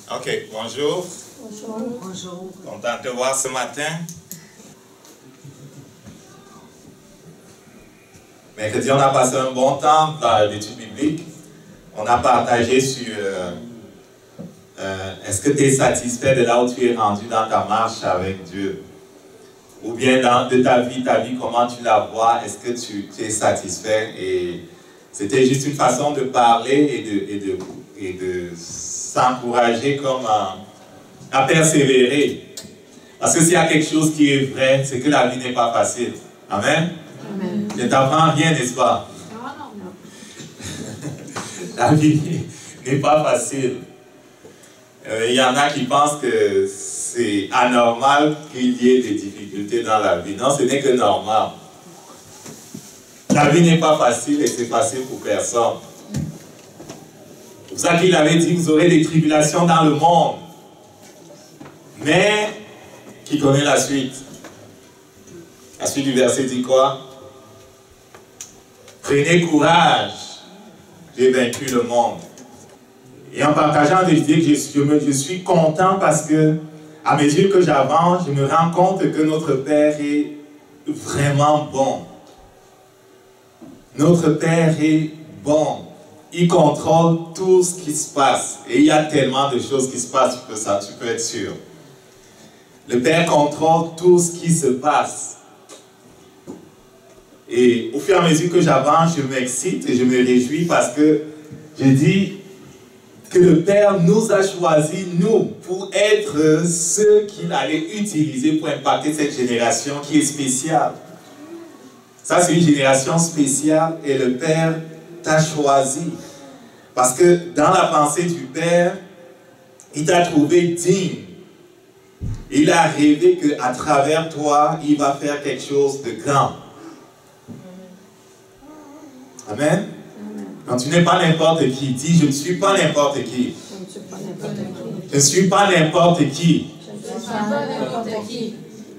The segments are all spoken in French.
Ok, bonjour. Bonjour. Bonjour. Content de te voir ce matin. Mercredi, on a passé un bon temps dans l'étude biblique. On a partagé sur est-ce que tu es satisfait de là où tu es rendu dans ta marche avec Dieu? Ou bien de ta vie, comment tu la vois? Est-ce que tu es satisfait? Et c'était juste une façon de parler et de s'encourager comme à persévérer. Parce que s'il y a quelque chose qui est vrai, c'est que la vie n'est pas facile. Amen? Amen. Je ne t'apprends rien, n'est-ce pas? Non. La vie n'est pas facile. Il y en a qui pensent que c'est anormal qu'il y ait des difficultés dans la vie. Non, ce n'est que normal. La vie n'est pas facile et c'est facile pour personne. C'est pour ça qu'il avait dit, vous aurez des tribulations dans le monde. Mais, qui connaît la suite? La suite du verset dit quoi? Prenez courage, j'ai vaincu le monde. Et en partageant, je dis que je suis content parce que, à mesure que j'avance, je me rends compte que notre Père est vraiment bon. Notre Père est bon. Il contrôle tout ce qui se passe. Et il y a tellement de choses qui se passent, tu peux être sûr. Le Père contrôle tout ce qui se passe. Et au fur et à mesure que j'avance, je m'excite et je me réjouis parce que je dis que le Père nous a choisis, nous, pour être ceux qu'il allait utiliser pour impacter cette génération qui est spéciale. Ça, c'est une génération spéciale et le Père t'a choisi. Parce que dans la pensée du Père, il t'a trouvé digne. Il a rêvé qu'à travers toi, il va faire quelque chose de grand. Amen. Quand tu n'es pas n'importe qui, dis je ne suis pas n'importe qui. Je ne suis pas n'importe qui.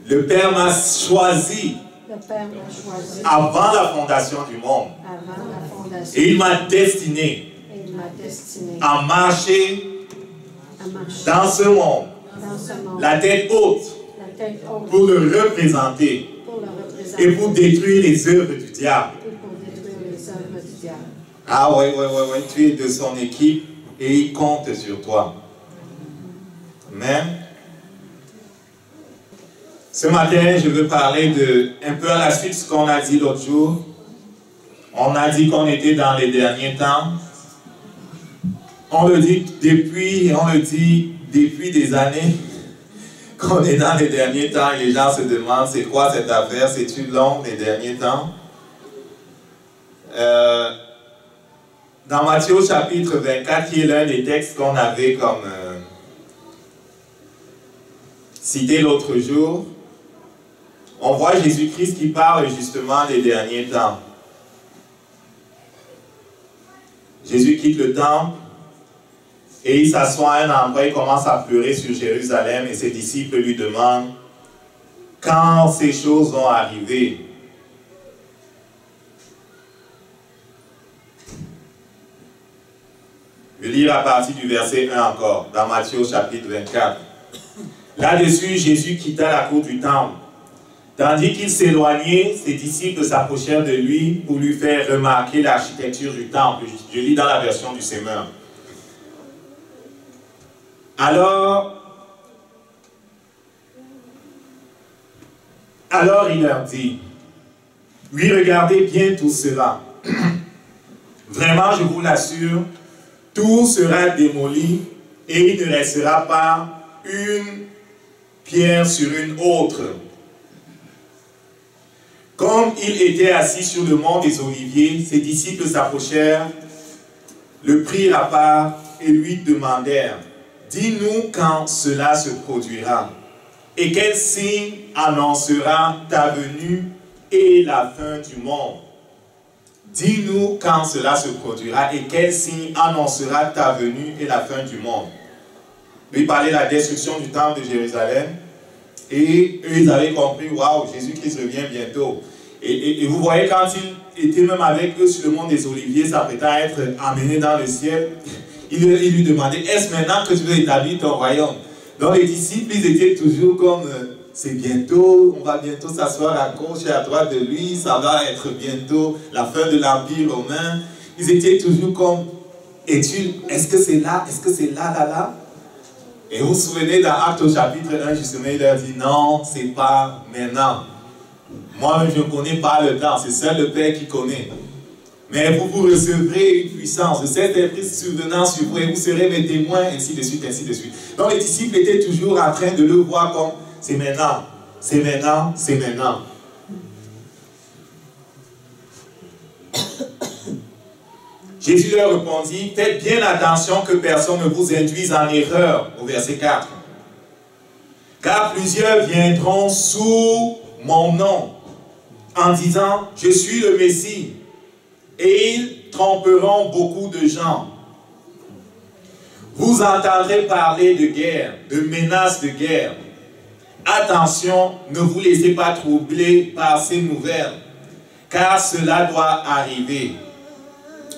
Le Père m'a choisi avant la fondation du monde. Et il m'a destiné à marcher dans ce monde, la tête haute, pour le représenter et pour détruire les œuvres du diable. Ah oui, tu es de son équipe et il compte sur toi. Amen. Ce matin, je veux parler un peu à la suite de ce qu'on a dit l'autre jour. On a dit qu'on était dans les derniers temps. On le dit depuis des années qu'on est dans les derniers temps et les gens se demandent c'est quoi cette affaire, c'est-tu long les derniers temps? Dans Matthieu chapitre 24, qui est l'un des textes qu'on avait comme cité l'autre jour, on voit Jésus-Christ qui parle justement des derniers temps. Jésus quitte le temple et il s'assoit à un endroit, il commence à pleurer sur Jérusalem et ses disciples lui demandent quand ces choses vont arriver. Je vais lire à partir du verset 1 encore, dans Matthieu chapitre 24. Là-dessus, Jésus quitta la cour du temple. Tandis qu'il s'éloignait, ses disciples s'approchèrent de lui pour lui faire remarquer l'architecture du temple. Je lis dans la version du Semeur. Alors il leur dit, oui, regardez bien tout cela. Vraiment, je vous l'assure, tout sera démoli et il ne restera pas une pierre sur une autre. Comme il était assis sur le mont des Oliviers, ses disciples s'approchèrent, le prirent à part et lui demandèrent, « Dis-nous quand cela se produira, et quel signe annoncera ta venue et la fin du monde. » Dis-nous quand cela se produira et quel signe annoncera ta venue et la fin du monde. Lui parlait de la destruction du temple de Jérusalem et eux ils avaient compris, waouh, Jésus-Christ revient bientôt. Et vous voyez quand il était même avec eux sur le mont des Oliviers, s'apprêtant à être amené dans le ciel, il lui demandait, est-ce maintenant que tu veux établir ton royaume? Donc les disciples, ils étaient toujours comme, c'est bientôt, on va bientôt s'asseoir à gauche et à droite de lui, ça va être bientôt la fin de l'Empire romain. Ils étaient toujours comme, est-ce que c'est là, est-ce que c'est là? Et vous vous souvenez dans Actes au chapitre 1, justement, il leur dit, non, c'est pas maintenant. Moi-même, je ne connais pas le temps, c'est seul le Père qui connaît. Mais vous recevrez une puissance, de cet esprit survenant sur vous, et vous serez mes témoins, ainsi de suite, ainsi de suite. Donc les disciples étaient toujours en train de le voir comme, c'est maintenant, c'est maintenant, c'est maintenant. Jésus leur répondit, faites bien attention que personne ne vous induise en erreur, au verset 4. Car plusieurs viendront sous mon nom, en disant, je suis le Messie. Et ils tromperont beaucoup de gens. Vous entendrez parler de guerre, de menaces de guerre. Attention, ne vous laissez pas troubler par ces nouvelles, car cela doit arriver.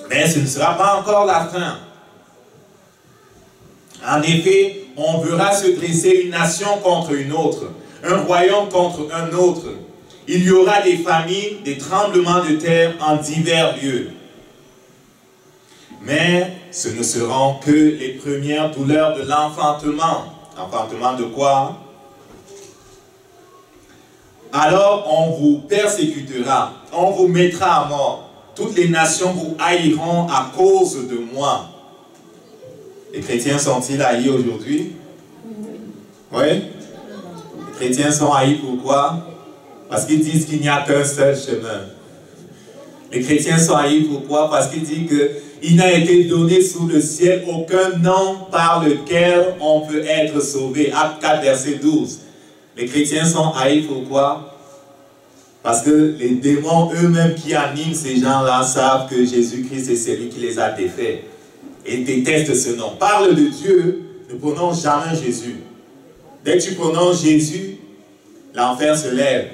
Mais ce ne sera pas encore la fin. En effet, on verra se dresser une nation contre une autre, un royaume contre un autre. Il y aura des famines, des tremblements de terre en divers lieux. Mais ce ne seront que les premières douleurs de l'enfantement. Enfantement de quoi? Alors on vous persécutera, on vous mettra à mort. Toutes les nations vous haïront à cause de moi. Les chrétiens sont-ils haïs aujourd'hui? Oui. Les chrétiens sont haïs pourquoi? Parce qu'ils disent qu'il n'y a qu'un seul chemin. Les chrétiens sont haïs pourquoi? Parce qu'ils disent qu'il n'a été donné sous le ciel aucun nom par lequel on peut être sauvé. Acte 4, verset 12. Les chrétiens sont haïs pourquoi? Parce que les démons eux-mêmes qui animent ces gens-là savent que Jésus-Christ est celui qui les a défaits. Et détestent ce nom. Parle de Dieu, ne prononce jamais Jésus. Dès que tu prononces Jésus, l'enfer se lève.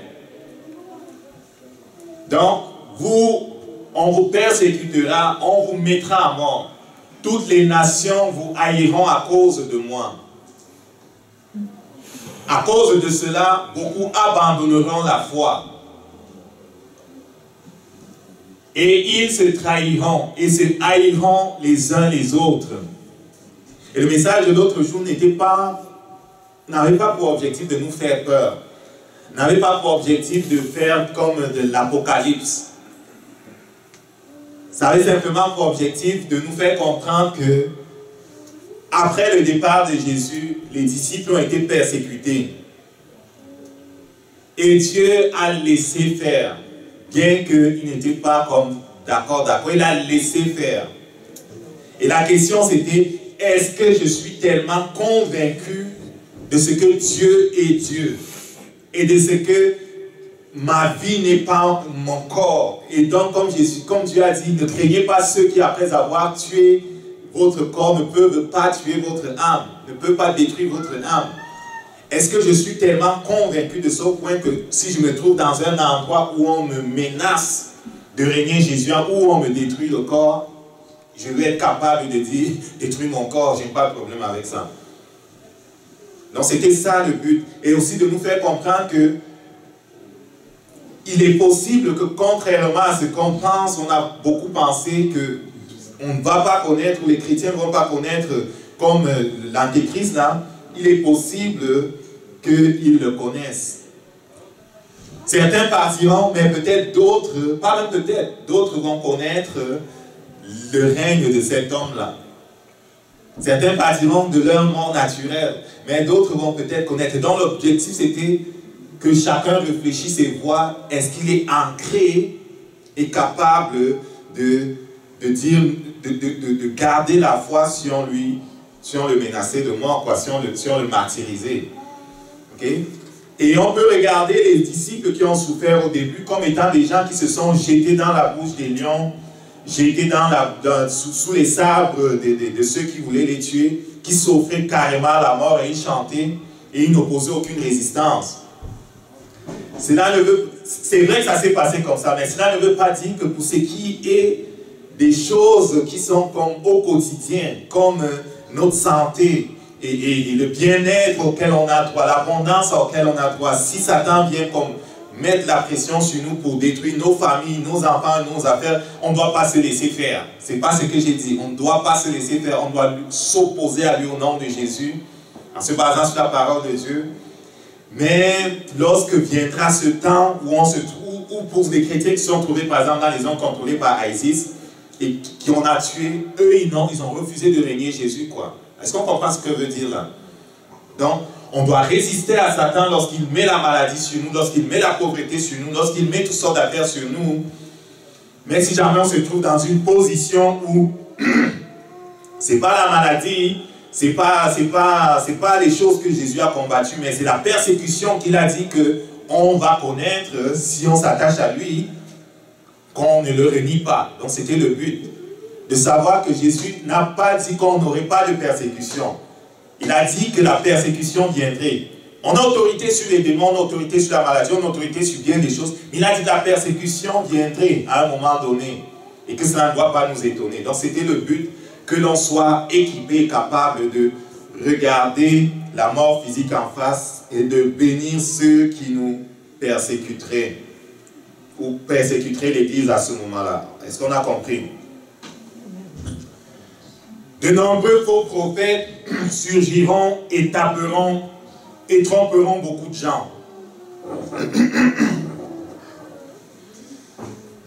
Donc, on vous persécutera, on vous mettra à mort. Toutes les nations vous haïront à cause de moi. À cause de cela, beaucoup abandonneront la foi. Et ils se trahiront et se haïront les uns les autres. Et le message de l'autre jour n'avait pas pour objectif de nous faire peur. N'avait pas pour objectif de faire comme de l'Apocalypse. Ça avait simplement pour objectif de nous faire comprendre que après le départ de Jésus, les disciples ont été persécutés. Et Dieu a laissé faire, bien qu'il n'était pas comme d'accord, il a laissé faire. Et la question c'était, est-ce que je suis tellement convaincu de ce que Dieu est Dieu et de ce que ma vie n'est pas mon corps. Et donc, comme Dieu a dit, ne craignez pas ceux qui, après avoir tué votre corps, ne peuvent pas tuer votre âme, ne peuvent pas détruire votre âme. Est-ce que je suis tellement convaincu de ce point que si je me trouve dans un endroit où on me menace de régner Jésus, où on me détruit le corps, je vais être capable de dire, détruire mon corps, je n'ai pas de problème avec ça. Donc c'était ça le but. Et aussi de nous faire comprendre que il est possible que contrairement à ce qu'on pense, on a beaucoup pensé qu'on ne va pas connaître, ou les chrétiens ne vont pas connaître comme l'antéchrist là, il est possible qu'ils le connaissent. Certains partiront, mais peut-être d'autres, pas même peut-être, d'autres vont connaître le règne de cet homme-là. Certains partiront de leur mort naturel, mais d'autres vont peut-être connaître. Donc l'objectif c'était que chacun réfléchisse et voit est-ce qu'il est ancré et capable de garder la foi si on le menaçait de mort, quoi, si on le martyrisait. Okay? Et on peut regarder les disciples qui ont souffert au début comme étant des gens qui se sont jetés dans la bouche des lions, jetés sous les sabres de ceux qui voulaient les tuer, qui s'offraient carrément la mort et ils chantaient et ils n'opposaient aucune résistance. C'est vrai que ça s'est passé comme ça, mais cela ne veut pas dire que pour ce qui est des choses qui sont comme au quotidien, comme notre santé et le bien-être auquel on a droit, l'abondance auquel on a droit. Si Satan vient comme mettre la pression sur nous pour détruire nos familles, nos enfants, nos affaires, on ne doit pas se laisser faire. Ce n'est pas ce que j'ai dit. On ne doit pas se laisser faire. On doit s'opposer à lui au nom de Jésus, en se basant sur la parole de Dieu. Mais lorsque viendra ce temps où on se trouve, ou pour les chrétiens qui sont trouvés par exemple dans les zones contrôlées par ISIS et qui ont tué, eux ils ont refusé de régner Jésus, quoi. Est-ce qu'on comprend ce que veut dire là? Donc, on doit résister à Satan lorsqu'il met la maladie sur nous, lorsqu'il met la pauvreté sur nous, lorsqu'il met toutes sortes d'affaires sur nous. Mais si jamais on se trouve dans une position où c'est pas la maladie, c'est pas les choses que Jésus a combattues, mais c'est la persécution qu'il a dit qu'on va connaître si on s'attache à lui, qu'on ne le renie pas. Donc c'était le but, de savoir que Jésus n'a pas dit qu'on n'aurait pas de persécution. Il a dit que la persécution viendrait. On a autorité sur les démons, on a autorité sur la maladie, on a autorité sur bien des choses. Mais il a dit que la persécution viendrait à un moment donné. Et que cela ne doit pas nous étonner. Donc c'était le but, que l'on soit équipé, capable de regarder la mort physique en face et de bénir ceux qui nous persécuteraient. Ou persécuteraient l'Église à ce moment-là. Est-ce qu'on a compris? De nombreux faux prophètes surgiront et taperont et tromperont beaucoup de gens.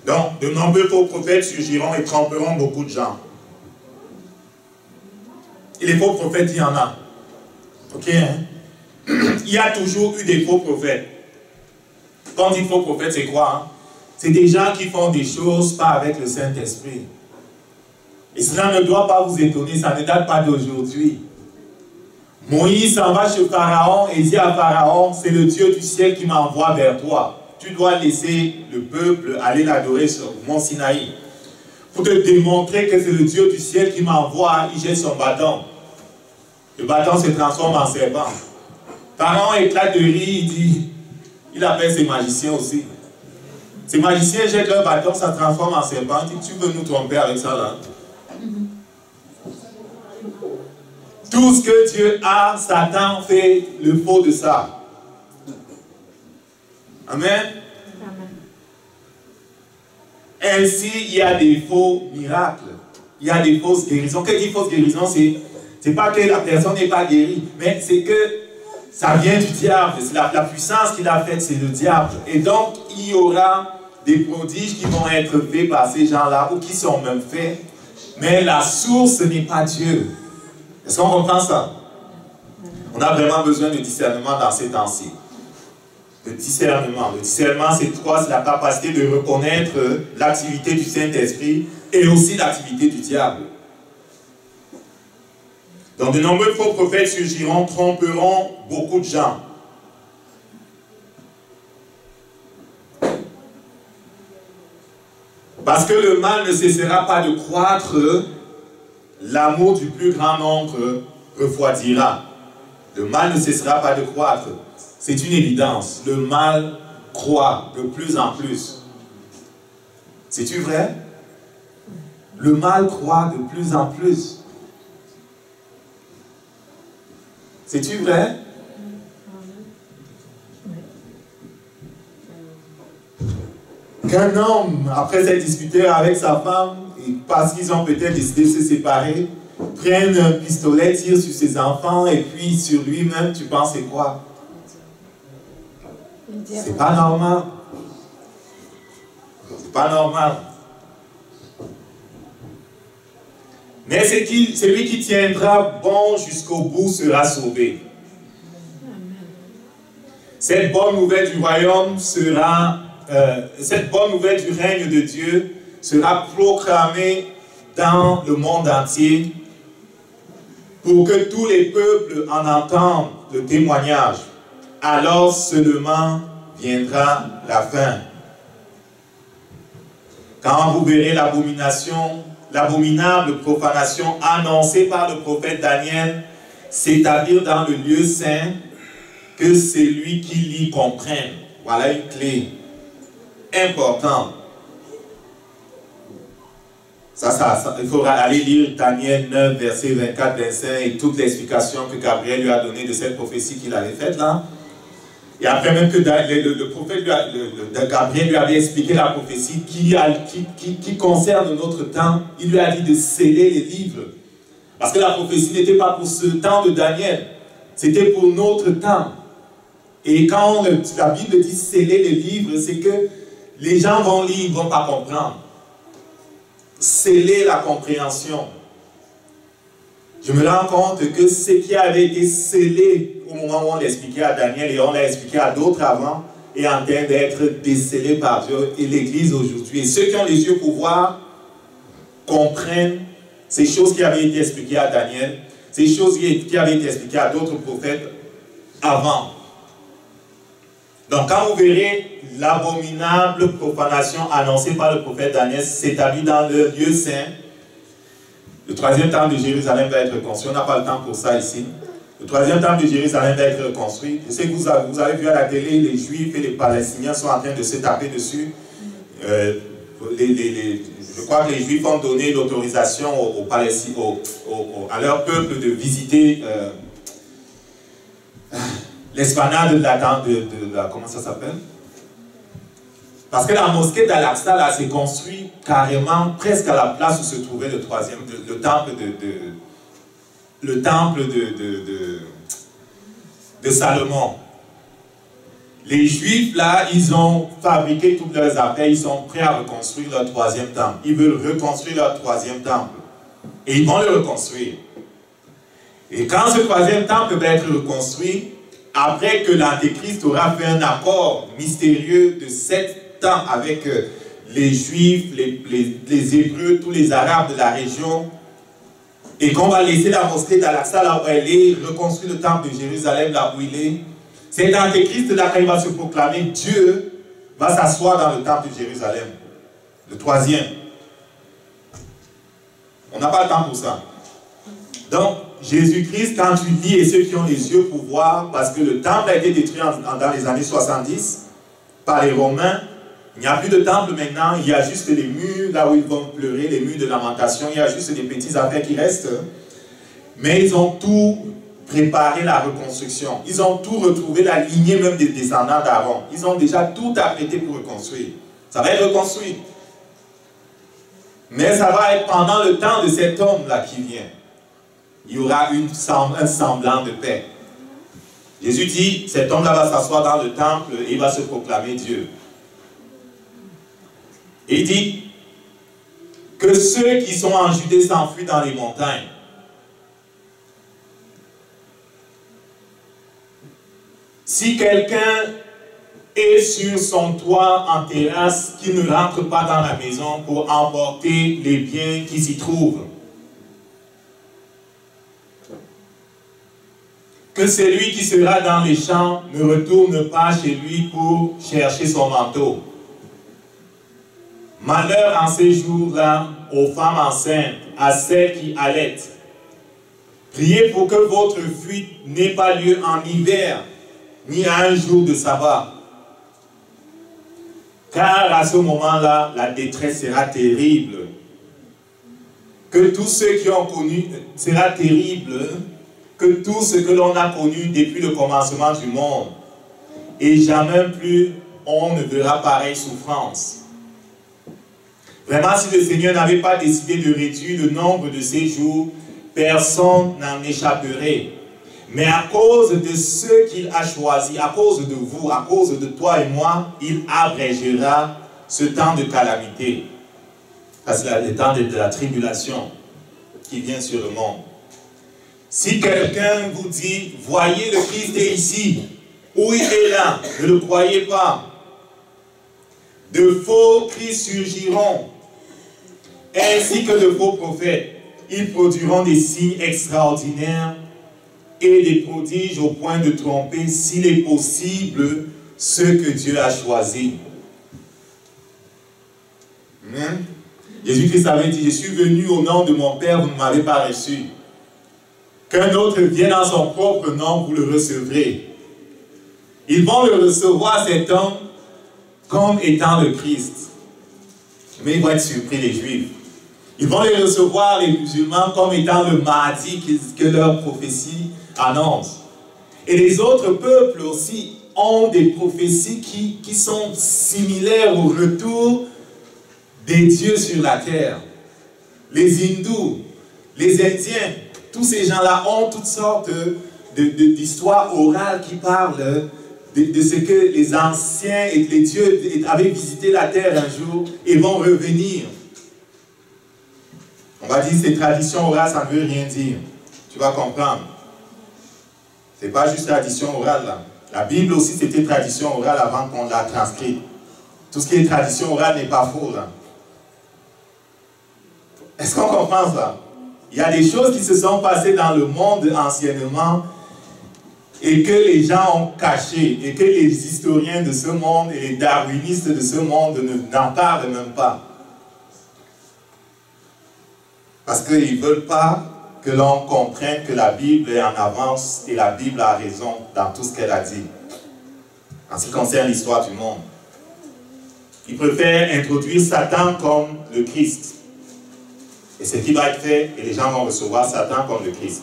Donc, de nombreux faux prophètes surgiront et tromperont beaucoup de gens. Et les faux prophètes, il y en a. Ok, hein? Il y a toujours eu des faux prophètes. Quand on dit faux prophètes, c'est quoi, hein? C'est des gens qui font des choses pas avec le Saint-Esprit. Et cela ne doit pas vous étonner, ça ne date pas d'aujourd'hui. Moïse s'en va chez Pharaon et dit à Pharaon, c'est le Dieu du ciel qui m'envoie vers toi. Tu dois laisser le peuple aller l'adorer sur le mont Sinaï. Pour te démontrer que c'est le Dieu du ciel qui m'envoie, il jette son bâton. Le bâton se transforme en serpent. Pharaon éclate de rire, il dit, il appelle ses magiciens aussi. Ces magiciens jettent leur bâton, ça transforme en serpent. Il dit, tu veux nous tromper avec ça là? Tout ce que Dieu a, Satan fait le faux de ça. Amen. Ainsi, il y a des faux miracles. Il y a des fausses guérisons. Quand je dis fausse guérison, c'est pas que la personne n'est pas guérie, mais c'est que ça vient du diable. La puissance qu'il a faite, c'est le diable. Et donc, il y aura des prodiges qui vont être faits par ces gens-là, ou qui sont même faits. Mais la source n'est pas Dieu. Est-ce qu'on comprend ça? On a vraiment besoin de discernement dans ces temps-ci. Le discernement. Le discernement, c'est quoi? C'est la capacité de reconnaître l'activité du Saint-Esprit et aussi l'activité du diable. Donc, de nombreux faux prophètes surgiront, tromperont beaucoup de gens. Parce que le mal ne cessera pas de croître, l'amour du plus grand nombre refroidira. Le mal ne cessera pas de croître. C'est une évidence. Le mal croît de plus en plus. C'est-tu vrai? Le mal croît de plus en plus. C'est-tu vrai? Qu'un homme, après s'être disputé avec sa femme, et parce qu'ils ont peut-être décidé de se séparer, prenne un pistolet, tire sur ses enfants et puis sur lui-même, tu penses c'est quoi? C'est pas normal. C'est pas normal. Mais celui qui tiendra bon jusqu'au bout sera sauvé. Cette bonne nouvelle du royaume sera, cette bonne nouvelle du règne de Dieu sera proclamée dans le monde entier pour que tous les peuples en entendent le témoignage. Alors seulement viendra la fin. Quand vous verrez l'abomination, l'abominable profanation annoncée par le prophète Daniel s'établir dans le lieu saint, que celui qui lit comprenne. Voilà une clé importante. Il faudra aller lire Daniel 9, verset 24-25 et toute l'explication que Gabriel lui a donnée de cette prophétie qu'il avait faite là. Et après même que le prophète Gabriel lui avait expliqué la prophétie qui concerne notre temps, il lui a dit de sceller les livres. Parce que la prophétie n'était pas pour ce temps de Daniel, c'était pour notre temps. Et quand la Bible dit sceller les livres, c'est que les gens vont lire, ils ne vont pas comprendre. Sceller la compréhension. Je me rends compte que ce qui avait été scellé au moment où on l'expliquait à Daniel et on l'a expliqué à d'autres avant est en train d'être décelé par Dieu et l'Église aujourd'hui. Et ceux qui ont les yeux pour voir comprennent ces choses qui avaient été expliquées à Daniel, ces choses qui avaient été expliquées à d'autres prophètes avant. Donc quand vous verrez l'abominable profanation annoncée par le prophète Daniel s'établit dans le lieu saint, le troisième temple de Jérusalem va être construit. On n'a pas le temps pour ça ici. Le troisième temple de Jérusalem va être construit. Je sais que vous avez vu à la télé, les Juifs et les Palestiniens sont en train de se taper dessus. Je crois que les Juifs ont donné l'autorisation à leur peuple de visiter l'esplanade de la comment ça s'appelle? Parce que la mosquée d'Al-Aqsa là s'est construite carrément presque à la place où se trouvait le temple de Salomon. Les Juifs là, ils ont fabriqué toutes leurs affaires, ils sont prêts à reconstruire leur troisième temple. Ils veulent reconstruire leur troisième temple. Et ils vont le reconstruire. Et quand ce troisième temple va être reconstruit, après que l'Antéchrist aura fait un accord mystérieux de 7 ans avec les Juifs, les Hébreux, tous les Arabes de la région, et qu'on va laisser la mosquée d'Al-Aqsa là où elle est, reconstruire le temple de Jérusalem là où il est, c'est l'Antéchrist là quand il va se proclamer, Dieu va s'asseoir dans le temple de Jérusalem, le troisième. On n'a pas le temps pour ça. Donc, Jésus-Christ, quand tu lis, et ceux qui ont les yeux pour voir, parce que le temple a été détruit dans les années 70 par les Romains, il n'y a plus de temple maintenant, il y a juste les murs, là où ils vont pleurer, les murs de lamentation, il y a juste des petites affaires qui restent. Mais ils ont tout préparé la reconstruction. Ils ont tout retrouvé, la lignée même des descendants d'Aaron. Ils ont déjà tout apprêté pour reconstruire. Ça va être reconstruit. Mais ça va être pendant le temps de cet homme-là qui vient. Il y aura un semblant de paix. Jésus dit, cet homme-là va s'asseoir dans le temple et il va se proclamer Dieu. Et il dit que ceux qui sont en Judée s'enfuient dans les montagnes. Si quelqu'un est sur son toit en terrasse, qu'il ne rentre pas dans la maison pour emporter les biens qui s'y trouvent. Que celui qui sera dans les champs ne retourne pas chez lui pour chercher son manteau. Malheur en ces jours-là aux femmes enceintes, à celles qui allaitent. Priez pour que votre fuite n'ait pas lieu en hiver, ni à un jour de sabbat. Car à ce moment-là, la détresse sera terrible. Que tous ceux qui ont connu, sera terrible, que tout ce que l'on a connu depuis le commencement du monde, et jamais plus on ne verra pareille souffrance. Vraiment, si le Seigneur n'avait pas décidé de réduire le nombre de ses jours, personne n'en échapperait. Mais à cause de ceux qu'il a choisis, à cause de vous, à cause de toi et moi, il abrégera ce temps de calamité. Parce que c'est le temps de la tribulation qui vient sur le monde. Si quelqu'un vous dit, voyez le Christ est ici, ou il est là, ne le croyez pas. De faux Christ surgiront, ainsi que de faux prophètes. Ils produiront des signes extraordinaires et des prodiges au point de tromper, s'il est possible, ceux que Dieu a choisis. Amen. Jésus-Christ avait dit, je suis venu au nom de mon Père, vous ne m'avez pas reçu. Qu'un autre vienne en son propre nom, vous le recevrez. Ils vont le recevoir, cet homme, comme étant le Christ. Mais ils vont être surpris, les Juifs. Ils vont les recevoir, les musulmans, comme étant le Mahdi que leur prophétie annonce. Et les autres peuples aussi ont des prophéties qui sont similaires au retour des dieux sur la terre. Les hindous, les indiens, tous ces gens-là ont toutes sortes d'histoires orales qui parlent de ce que les anciens et les dieux avaient visité la terre un jour et vont revenir. On va dire ces traditions orales, ça ne veut rien dire. Tu vas comprendre. Ce n'est pas juste tradition orale là. La Bible aussi c'était tradition orale avant qu'on la transcrite. Tout ce qui est tradition orale n'est pas faux là. Est-ce qu'on comprend ça? Il y a des choses qui se sont passées dans le monde anciennement et que les gens ont cachées et que les historiens de ce monde et les darwinistes de ce monde n'en parlent même pas. Parce qu'ils ne veulent pas que l'on comprenne que la Bible est en avance et la Bible a raison dans tout ce qu'elle a dit. En ce qui concerne l'histoire du monde. Ils préfèrent introduire Satan comme le Christ. Et ce qui va être fait, et les gens vont recevoir Satan comme le Christ.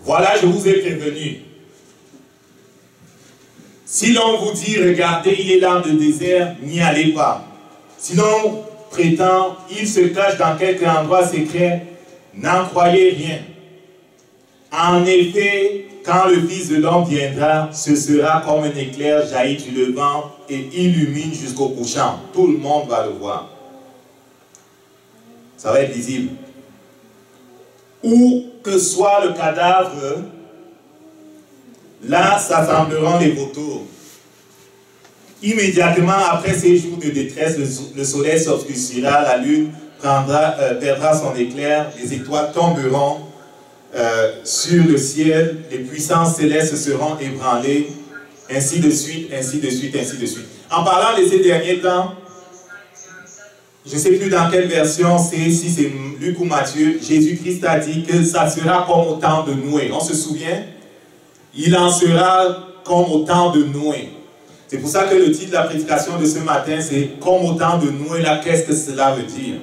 Voilà, je vous ai prévenu. Si l'on vous dit, regardez, il est là le désert, n'y allez pas. Si l'on prétend, il se cache dans quelque endroit secret, n'en croyez rien. En effet, quand le Fils de l'homme viendra, ce sera comme un éclair jailli du levant et illumine jusqu'au couchant. Tout le monde va le voir. Ça va être visible. Où que soit le cadavre, là s'assembleront les vautours. Immédiatement après ces jours de détresse, le soleil s'obscurcira, la lune perdra son éclair, les étoiles tomberont sur le ciel, les puissances célestes seront ébranlées, ainsi de suite, ainsi de suite, ainsi de suite. En parlant de ces derniers temps, je ne sais plus dans quelle version c'est, si c'est Luc ou Matthieu, Jésus-Christ a dit que ça sera comme au temps de Noé. On se souvient? Il en sera comme au temps de Noé. C'est pour ça que le titre de la prédication de ce matin, c'est « Comme au temps de Noé », là, qu'est-ce que cela veut dire?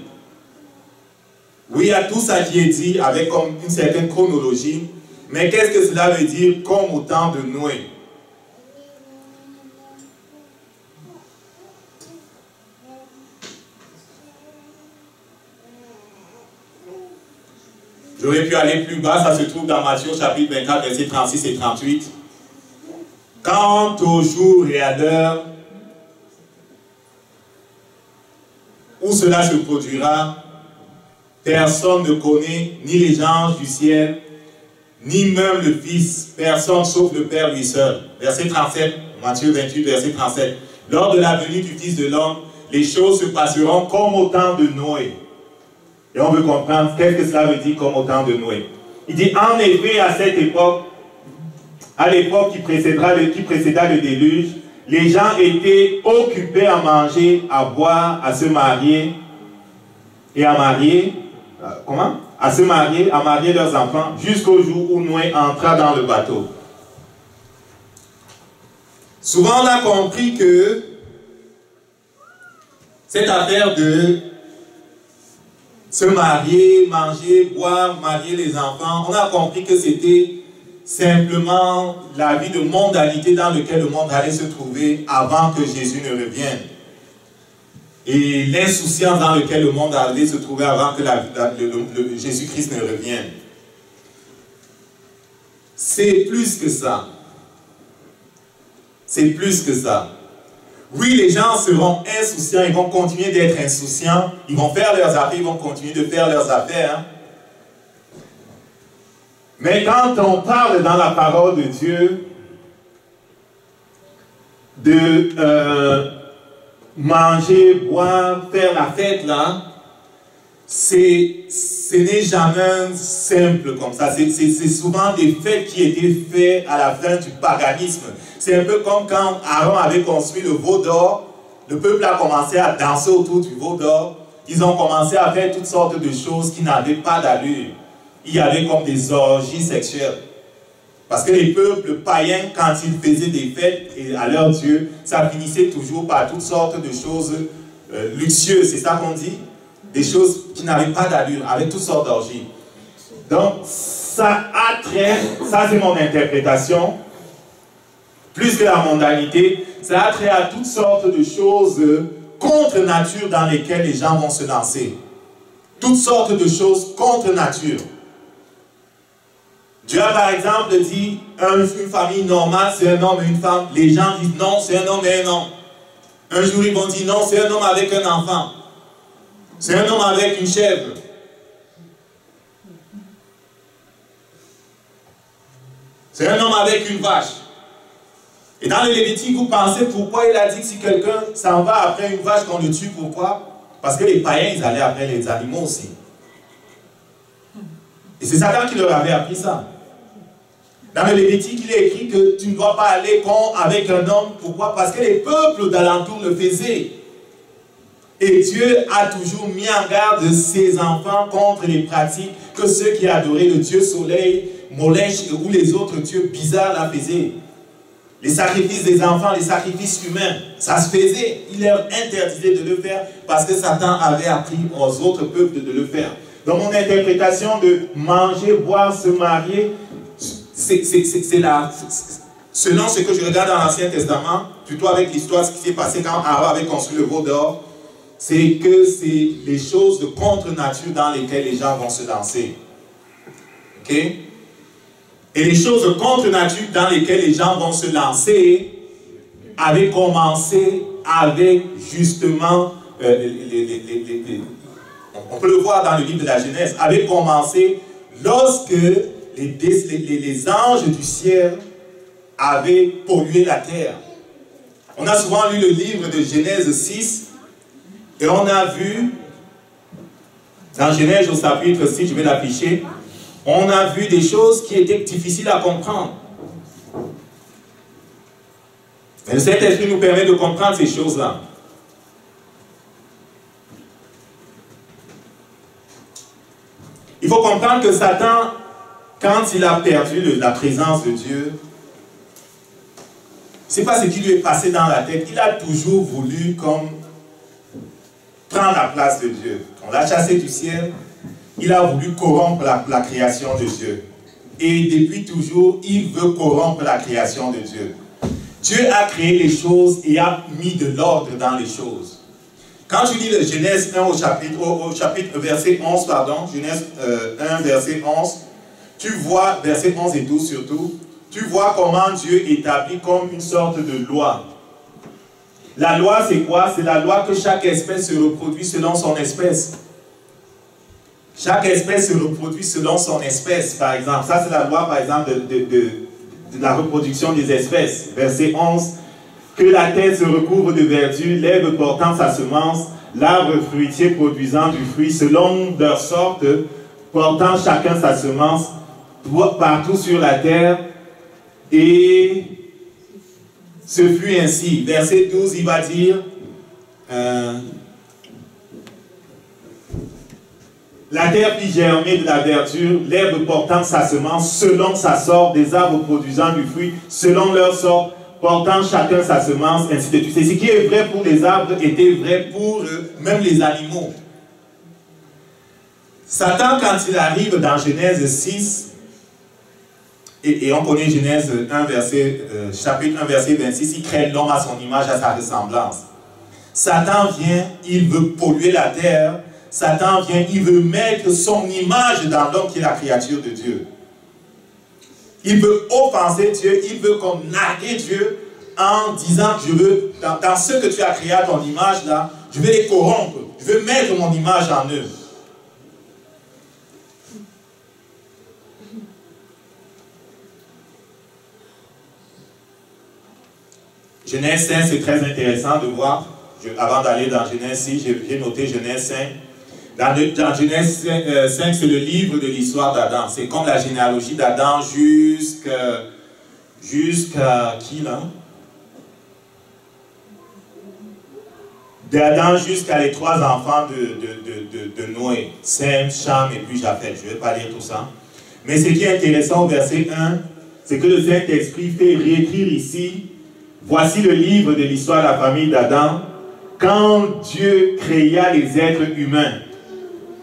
Oui, il y a tout ça qui est dit avec comme une certaine chronologie, mais qu'est-ce que cela veut dire « Comme au temps de Noé » ? J'aurais pu aller plus bas, ça se trouve dans Matthieu chapitre 24, versets 36 et 38. Quant au jour et à l'heure où cela se produira, personne ne connaît, ni les anges du ciel, ni même le Fils, personne sauf le Père lui seul. Verset 37, Matthieu 28, verset 37. Lors de la venue du Fils de l'homme, les choses se passeront comme au temps de Noé. Et on veut comprendre qu'est-ce que cela veut dire comme au temps de Noé. Il dit, en effet, à cette époque, à l'époque qui précéda le déluge, les gens étaient occupés à manger, à boire, à se marier et à marier, à se marier, à marier leurs enfants, jusqu'au jour où Noé entra dans le bateau. Souvent on a compris que cette affaire de se marier, manger, boire, marier les enfants, on a compris que c'était simplement la vie de mondanité dans laquelle le monde allait se trouver avant que Jésus ne revienne. Et l'insouciance dans laquelle le monde allait se trouver avant que Jésus-Christ ne revienne. C'est plus que ça. C'est plus que ça. Oui, les gens seront insouciants, ils vont continuer d'être insouciants, ils vont faire leurs affaires, ils vont continuer de faire leurs affaires. Mais quand on parle dans la parole de Dieu de manger, boire, faire la fête là, ce n'est jamais simple comme ça. C'est souvent des fêtes qui étaient faites à la fin du paganisme. C'est un peu comme quand Aaron avait construit le veau d'or, le peuple a commencé à danser autour du veau d'or. Ils ont commencé à faire toutes sortes de choses qui n'avaient pas d'allure. Il y avait comme des orgies sexuelles. Parce que les peuples païens, quand ils faisaient des fêtes à leur Dieu, ça finissait toujours par toutes sortes de choses luxueuses, c'est ça qu'on dit? Des choses qui n'avaient pas d'allure, avec toutes sortes d'orgies. Donc, ça a trait, ça c'est mon interprétation, plus que la mondanité, ça a trait à toutes sortes de choses contre nature dans lesquelles les gens vont se lancer. Toutes sortes de choses contre nature. Dieu a par exemple dit, une famille normale, c'est un homme et une femme. Les gens disent non, c'est un homme et un homme. Un jour, ils vont dire non, c'est un homme avec un enfant. C'est un homme avec une chèvre. C'est un homme avec une vache. Et dans le Lévitique, vous pensez pourquoi il a dit que si quelqu'un s'en va après une vache, qu'on le tue, pourquoi? Parce que les païens, ils allaient après les animaux aussi. Et c'est Satan qui leur avait appris ça. Dans le Lévitique, il est écrit que tu ne dois pas aller avec un homme. Pourquoi? Parce que les peuples d'alentour le faisaient. Et Dieu a toujours mis en garde ses enfants contre les pratiques que ceux qui adoraient le dieu soleil, Molech ou les autres dieux bizarres la faisaient. Les sacrifices des enfants, les sacrifices humains, ça se faisait. Il leur interdisait de le faire parce que Satan avait appris aux autres peuples de le faire. Dans mon interprétation de manger, boire, se marier, c'est selon ce que je regarde dans l'Ancien Testament, plutôt avec l'histoire, ce qui s'est passé quand Aaron avait construit le veau d'or, c'est que c'est les choses de contre-nature dans lesquelles les gens vont se lancer. Ok? Et les choses de contre-nature dans lesquelles les gens vont se lancer avaient commencé avec justement, on peut le voir dans le livre de la Genèse, avaient commencé lorsque les anges du ciel avaient pollué la terre. On a souvent lu le livre de Genèse 6 et on a vu, dans Genèse au chapitre 6, je vais l'afficher, on a vu des choses qui étaient difficiles à comprendre. Mais le Saint-Esprit nous permet de comprendre ces choses-là. Il faut comprendre que Satan, quand il a perdu la présence de Dieu, ce n'est pas ce qui lui est passé dans la tête. Il a toujours voulu comme prendre la place de Dieu. On l'a chassé du ciel. Il a voulu corrompre la création de Dieu. Et depuis toujours, il veut corrompre la création de Dieu. Dieu a créé les choses et a mis de l'ordre dans les choses. Quand tu lis le Genèse 1 au chapitre verset 11, pardon, Genèse 1 verset 11, tu vois, verset 11 et 12 surtout, tu vois comment Dieu établit comme une sorte de loi. La loi, c'est quoi? C'est la loi que chaque espèce se reproduit selon son espèce. Chaque espèce se reproduit selon son espèce, par exemple. Ça, c'est la loi, par exemple, de la reproduction des espèces. Verset 11. Que la terre se recouvre de verdure, l'herbe portant sa semence, l'arbre fruitier produisant du fruit, selon leur sorte, portant chacun sa semence, partout sur la terre. Et ce fut ainsi. Verset 12, il va dire... la terre fit germer de la verdure, l'herbe portant sa semence selon sa sorte, des arbres produisant du fruit selon leur sorte, portant chacun sa semence, ainsi de suite. Et ce qui est vrai pour les arbres était vrai pour même les animaux. Satan, quand il arrive dans Genèse 6, et on connaît Genèse 1, chapitre 1, verset 26, il crée l'homme à son image, à sa ressemblance. Satan vient, il veut polluer la terre. Satan vient, il veut mettre son image dans l'homme qui est la créature de Dieu. Il veut offenser Dieu, il veut qu'on nargue Dieu en disant que je veux, dans ce que tu as créé à ton image là, je vais les corrompre, je veux mettre mon image en eux. Genèse 5, c'est très intéressant de voir. Avant d'aller dans Genèse 6, j'ai noté Genèse 5. Dans Genèse 5, c'est le livre de l'histoire d'Adam. C'est comme la généalogie d'Adam jusqu'à qui là? D'Adam jusqu'à les 3 enfants de Noé. Sem, Cham et puis Japheth. Je ne vais pas lire tout ça. Mais ce qui est intéressant au verset 1, c'est que le Saint-Esprit fait réécrire ici. Voici le livre de l'histoire de la famille d'Adam. quand Dieu créa les êtres humains,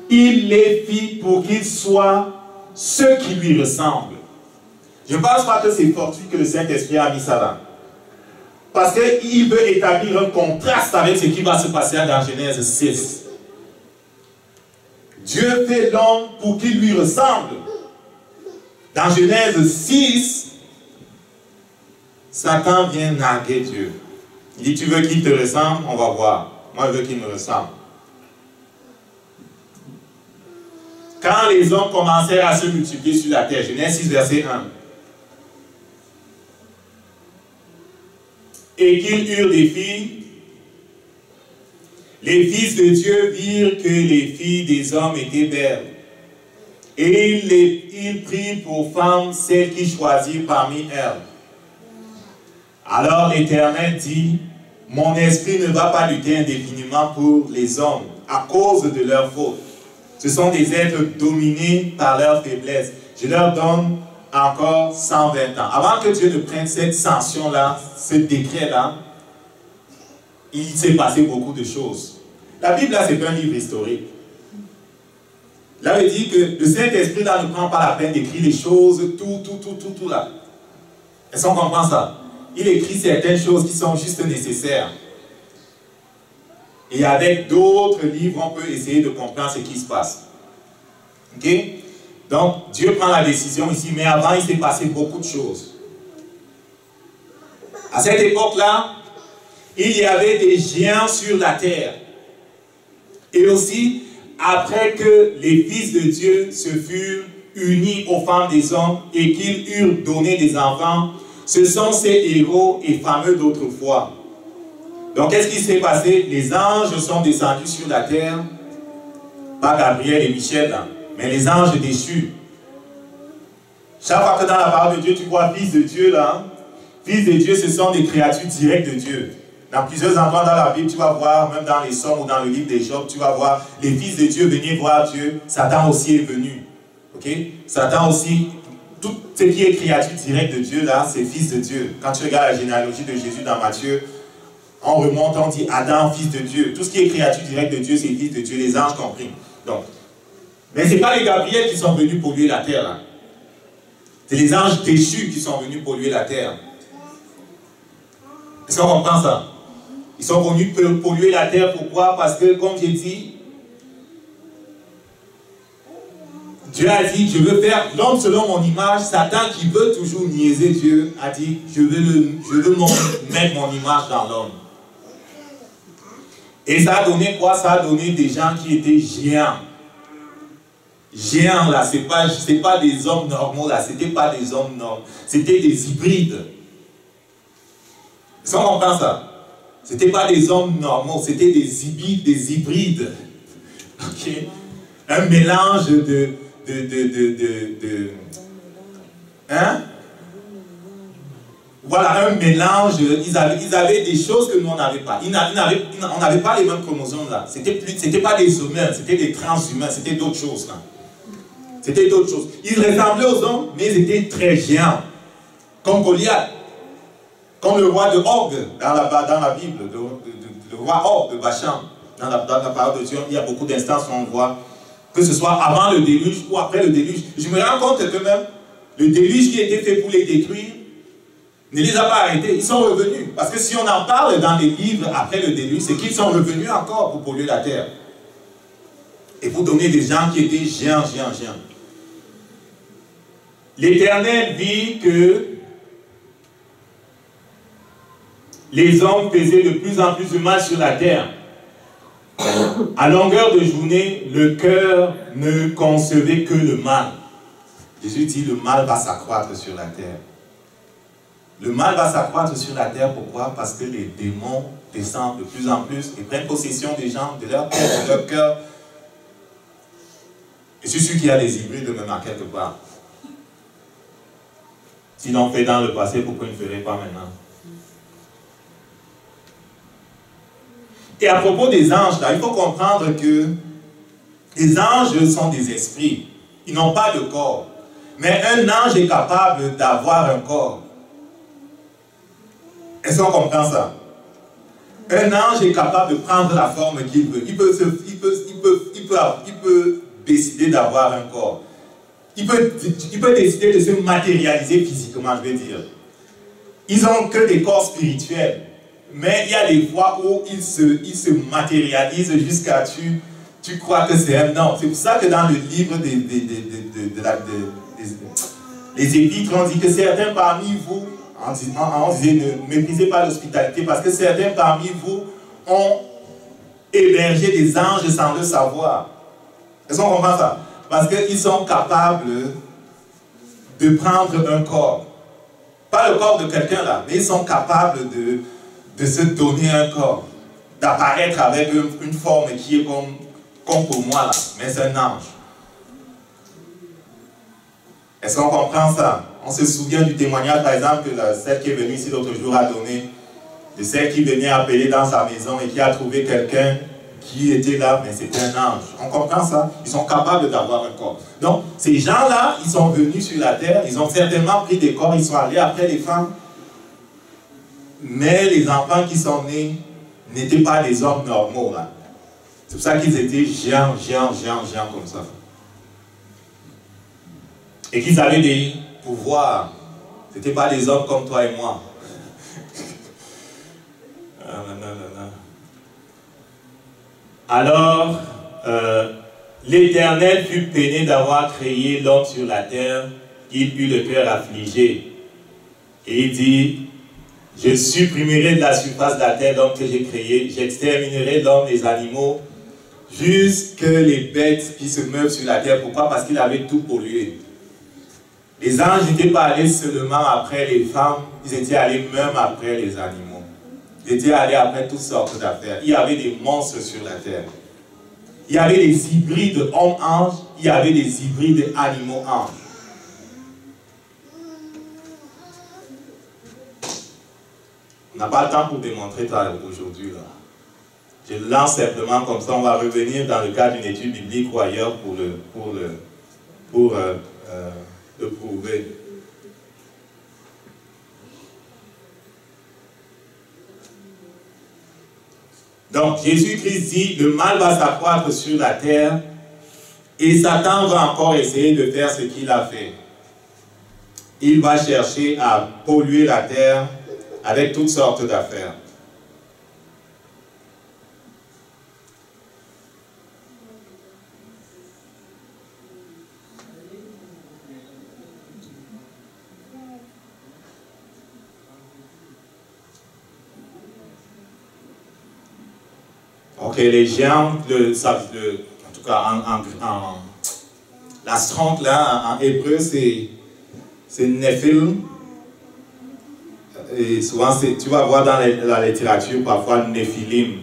il les fit pour qu'ils soient ceux qui lui ressemblent. Je ne pense pas que c'est fortuit que le Saint-Esprit a mis ça là. Parce qu'il veut établir un contraste avec ce qui va se passer dans Genèse 6. Dieu fait l'homme pour qu'il lui ressemble. Dans Genèse 6, Satan vient narguer Dieu. Il dit, tu veux qu'il te ressemble? On va voir. Moi, je veux qu'il me ressemble. Quand les hommes commencèrent à se multiplier sur la terre, Genèse 6, verset 1. Et qu'ils eurent des filles, les fils de Dieu virent que les filles des hommes étaient belles. Et ils prirent pour femmes celles qu'ils choisirent parmi elles. Alors l'Éternel dit, mon esprit ne va pas lutter indéfiniment pour les hommes à cause de leurs fautes. Ce sont des êtres dominés par leur faiblesse. Je leur donne encore 120 ans. Avant que Dieu ne prenne cette sanction-là, ce décret-là, il s'est passé beaucoup de choses. La Bible, là, c'est un livre historique. Là, il dit que le Saint-Esprit, là, ne prend pas la peine d'écrire les choses, tout, là. Est-ce qu'on comprend ça? Il écrit certaines choses qui sont juste nécessaires. Et avec d'autres livres, on peut essayer de comprendre ce qui se passe. Ok? Donc, Dieu prend la décision ici, mais avant, il s'est passé beaucoup de choses. À cette époque-là, il y avait des géants sur la terre. Et aussi, après que les fils de Dieu se furent unis aux femmes des hommes et qu'ils eurent donné des enfants, ce sont ces héros et fameux d'autrefois. Donc, qu'est-ce qui s'est passé? Les anges sont descendus sur la terre, pas Gabriel et Michel, là, mais les anges déchus. Chaque fois que dans la parole de Dieu, tu vois fils de Dieu, là, fils de Dieu, ce sont des créatures directes de Dieu. Dans plusieurs endroits dans la Bible, tu vas voir, même dans les Psaumes ou dans le livre des Job, tu vas voir les fils de Dieu venir voir Dieu. Satan aussi est venu. Ok? Satan aussi, tout ce qui est créature directe de Dieu, là, c'est fils de Dieu. Quand tu regardes la généalogie de Jésus dans Matthieu, on remonte, on dit Adam, fils de Dieu. Tout ce qui est créature directe de Dieu, c'est fils de Dieu, les anges compris. Donc, mais ce n'est pas les Gabriel qui sont venus polluer la terre, là. C'est les anges déchus qui sont venus polluer la terre. Est-ce qu'on comprend ça? Ils sont venus polluer la terre, pourquoi? Parce que, comme j'ai dit, Dieu a dit, je veux faire l'homme selon mon image. Satan, qui veut toujours niaiser Dieu, a dit, je veux mettre mon image dans l'homme. Et ça a donné quoi? Ça a donné des gens qui étaient géants. Géants, là, c'est pas des hommes normaux, là, c'était pas des hommes normaux, c'était des hybrides. Est-ce qu'on comprend ça? C'était pas des hommes normaux, c'était des hybrides. Ok? Un mélange hein? Voilà, un mélange. Ils avaient des choses que nous, on n'avait pas. On n'avait pas les mêmes chromosomes là. C'était pas des humains, c'était des transhumains, c'était d'autres choses là. C'était d'autres choses. Ils ressemblaient aux hommes, mais ils étaient très géants. Comme Goliath. Comme le roi de Og dans la Bible. Le roi Og de Bachan. Dans la parole de Dieu, il y a beaucoup d'instances où on voit que ce soit avant le déluge ou après le déluge. Je me rends compte que même le déluge qui était fait pour les détruire ne les a pas arrêtés. Ils sont revenus. Parce que si on en parle dans les livres après le déluge, c'est qu'ils sont revenus encore pour polluer la terre. Et pour donner des gens qui étaient géants. L'Éternel vit que les hommes faisaient de plus en plus de mal sur la terre. À longueur de journée, le cœur ne concevait que le mal. Jésus dit, le mal va s'accroître sur la terre. Le mal va s'accroître sur la terre, pourquoi? Parce que les démons descendent de plus en plus et prennent possession des gens, de leur tête, de leur cœur. Et c'est sûr qu'il y a des hybrides même à quelque part. S'ils l'ont fait dans le passé, pourquoi ils ne feraient pas maintenant? Et à propos des anges, là, il faut comprendre que les anges sont des esprits. Ils n'ont pas de corps. Mais un ange est capable d'avoir un corps. Est-ce qu'on comprend ça? Un ange est capable de prendre la forme qu'il veut. Il peut décider d'avoir un corps. Il peut décider de se matérialiser physiquement, je vais dire. Ils n'ont que des corps spirituels. Mais il y a des fois où ils se matérialisent jusqu'à tu crois que c'est un ange. C'est pour ça que dans le livre les Épîtres, on dit que certains parmi vous, on disait ne méprisez pas l'hospitalité, parce que certains parmi vous ont hébergé des anges sans le savoir. Est-ce qu'on comprend ça? Parce qu'ils sont capables de prendre un corps. Pas le corps de quelqu'un là, mais ils sont capables de se donner un corps. D'apparaître avec une forme qui est comme pour moi là, mais c'est un ange. Est-ce qu'on comprend ça? On se souvient du témoignage, par exemple, que celle qui est venue ici l'autre jour a donné, de celle qui venait appeler dans sa maison et qui a trouvé quelqu'un qui était là, mais c'était un ange. On comprend ça? Ils sont capables d'avoir un corps. Donc, ces gens-là, ils sont venus sur la terre, ils ont certainement pris des corps, ils sont allés après les femmes. Mais les enfants qui sont nés n'étaient pas des hommes normaux, là. C'est pour ça qu'ils étaient géants comme ça. Et qu'ils avaient des pouvoirs. Ce n'étaient pas des hommes comme toi et moi. Alors, l'Éternel fut peiné d'avoir créé l'homme sur la terre. Il eut le cœur affligé. Et il dit, je supprimerai de la surface de la terre l'homme que j'ai créé. J'exterminerai l'homme, les animaux, jusque les bêtes qui se meuvent sur la terre. Pourquoi? Parce qu'il avait tout pollué. Les anges n'étaient pas allés seulement après les femmes, ils étaient allés même après les animaux. Ils étaient allés après toutes sortes d'affaires. Il y avait des monstres sur la terre. Il y avait des hybrides hommes-anges, il y avait des hybrides animaux-anges. On n'a pas le temps pour démontrer ça aujourd'hui. Je le lance simplement comme ça. On va revenir dans le cadre d'une étude biblique ou ailleurs pour le prouver. Donc, Jésus-Christ dit, le mal va s'accroître sur la terre et Satan va encore essayer de faire ce qu'il a fait. Il va chercher à polluer la terre avec toutes sortes d'affaires. Ok, les géants, en tout cas la stronque là, en hébreu, c'est Nephilim. Et souvent, tu vas voir dans la littérature parfois Néphilim.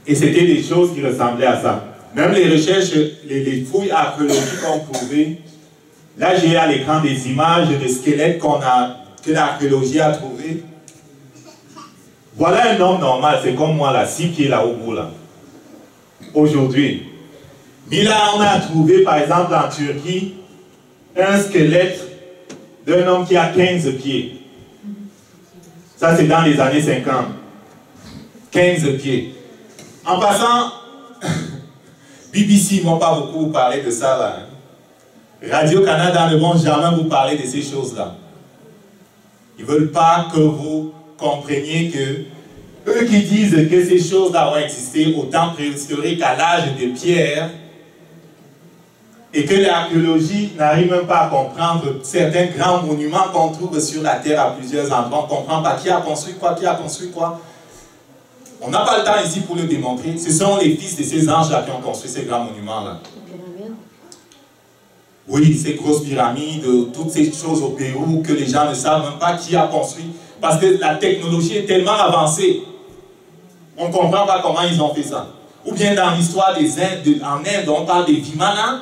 Et c'était des choses qui ressemblaient à ça. Même les recherches, les fouilles archéologiques ont prouvé. Là, j'ai à l'écran des images de squelettes que l'archéologie a trouvé. Voilà un homme normal, c'est comme moi là, 6 pieds là au bout là. Aujourd'hui. Mais là, on a trouvé par exemple en Turquie un squelette d'un homme qui a 15 pieds. Ça, c'est dans les années 50. 15 pieds. En passant, BBC ne m'ont pas beaucoup parlé de ça là. Radio-Canada ne vont jamais vous parler de ces choses-là. Ils ne veulent pas que vous compreniez que eux qui disent que ces choses-là ont existé au temps préhistorique à l'âge de pierre et que l'archéologie n'arrive même pas à comprendre certains grands monuments qu'on trouve sur la terre à plusieurs endroits. On ne comprend pas qui a construit quoi, On n'a pas le temps ici pour le démontrer. Ce sont les fils de ces anges-là qui ont construit ces grands monuments-là. Oui, ces grosses pyramides, toutes ces choses au Pérou que les gens ne savent même pas qui a construit. Parce que la technologie est tellement avancée. On ne comprend pas comment ils ont fait ça. Ou bien dans l'histoire des Indes, en Inde, on parle des Vimanas.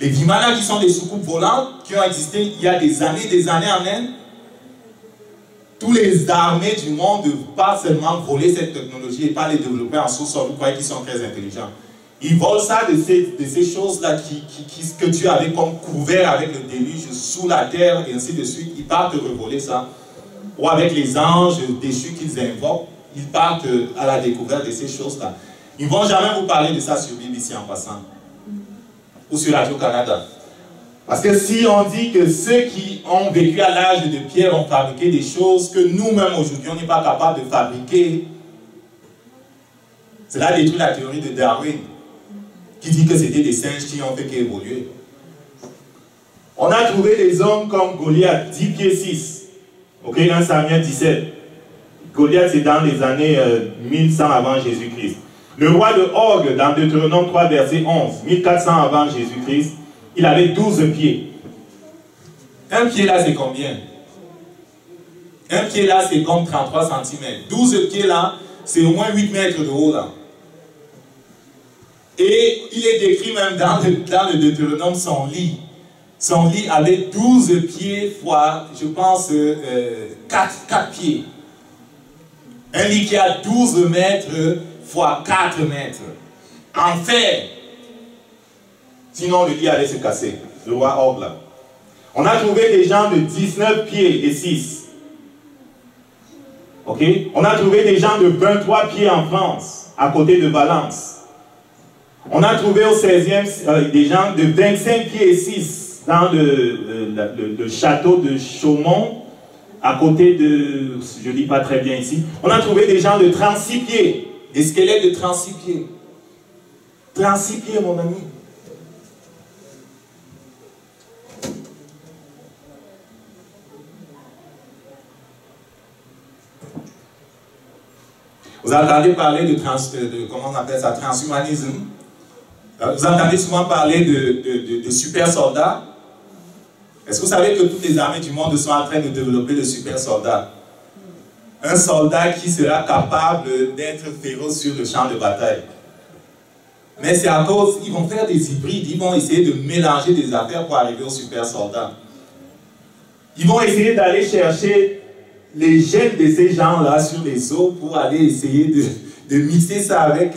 Les Vimanas qui sont des soucoupes volantes qui ont existé il y a des années en Inde. Tous les armées du monde ne peuvent pas seulement voler cette technologie et pas les développer en sous-sol. Vous croyez qu'ils sont très intelligents. Ils volent ça de ces choses-là que tu avais comme couvert avec le déluge sous la terre et ainsi de suite. Ils partent revoler ça. Ou avec les anges déchus qu'ils invoquent, ils partent à la découverte de ces choses-là. Ils ne vont jamais vous parler de ça sur BBC en passant. Ou sur Radio-Canada. Parce que si on dit que ceux qui ont vécu à l'âge de pierre ont fabriqué des choses que nous-mêmes aujourd'hui on n'est pas capable de fabriquer, cela détruit la théorie de Darwin, qui dit que c'était des singes qui ont fait qu'évoluer. On a trouvé des hommes comme Goliath, 10 pieds 6. Ok, 1 Samuel 17. Goliath, c'est dans les années 1100 avant Jésus-Christ. Le roi de Og, dans Deutéronome 3, verset 11, 1400 avant Jésus-Christ, il avait 12 pieds. Un pied là, c'est combien? Un pied là, c'est comme 33 cm. 12 pieds là, c'est au moins 8 mètres de haut là. Et il est décrit même dans le Deutéronome son lit. Son lit avait 12 pieds fois, je pense, 4 pieds. Un lit qui a 12 mètres fois 4 mètres. En fer. Sinon, le lit allait se casser. Le roi Og là. On a trouvé des gens de 19 pieds et 6. Ok? On a trouvé des gens de 23 pieds en France, à côté de Valence. On a trouvé au 16e des gens de 25 pieds et 6 dans le château de Chaumont, à côté de, je ne lis pas très bien ici. On a trouvé des gens de 36 pieds, des squelettes de 36 pieds. 36 pieds, mon ami. Vous entendez parler de comment on appelle ça, transhumanisme. Vous entendez souvent parler de super soldats. Est-ce que vous savez que toutes les armées du monde sont en train de développer le super soldat? Un soldat qui sera capable d'être féroce sur le champ de bataille. Mais c'est à cause, ils vont faire des hybrides, ils vont essayer de mélanger des affaires pour arriver au super soldat. Ils vont essayer d'aller chercher les gènes de ces gens-là sur les os pour aller essayer de mixer ça avec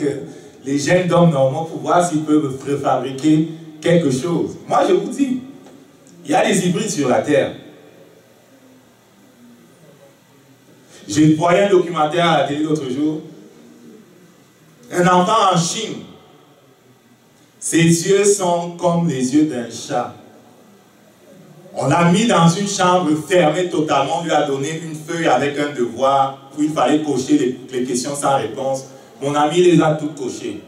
les gènes d'hommes normaux pour voir s'ils peuvent préfabriquer quelque chose. Moi, je vous dis, il y a des hybrides sur la Terre. J'ai voyé un documentaire à la télé l'autre jour. Un enfant en Chine. Ses yeux sont comme les yeux d'un chat. On l'a mis dans une chambre fermée totalement, on lui a donné une feuille avec un devoir où il fallait cocher les questions sans réponse. Mon ami les a toutes cochées.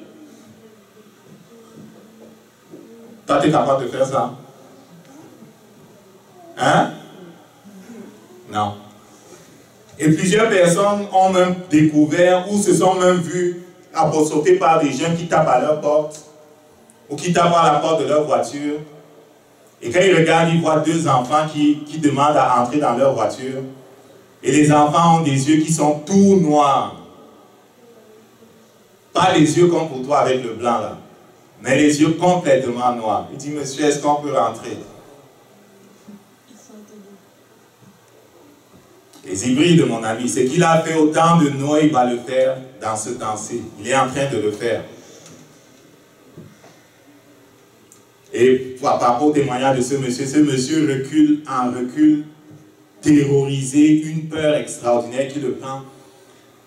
Toi, tu es capable de faire ça? Hein? Non. Et plusieurs personnes ont même découvert ou se sont même vues apostropher par des jeunes qui tapent à leur porte ou qui tapent à la porte de leur voiture. Et quand ils regardent, ils voient deux enfants qui demandent à entrer dans leur voiture. Et les enfants ont des yeux qui sont tout noirs. Pas les yeux comme pour toi avec le blanc là, mais les yeux complètement noirs. Il dit, monsieur, est-ce qu'on peut rentrer? Les hybrides, mon ami, ce qu'il a fait au temps de Noé, il va le faire dans ce temps-ci. Il est en train de le faire. Et par rapport au témoignage de ce monsieur recule en recul, terrorisé, une peur extraordinaire qui le prend.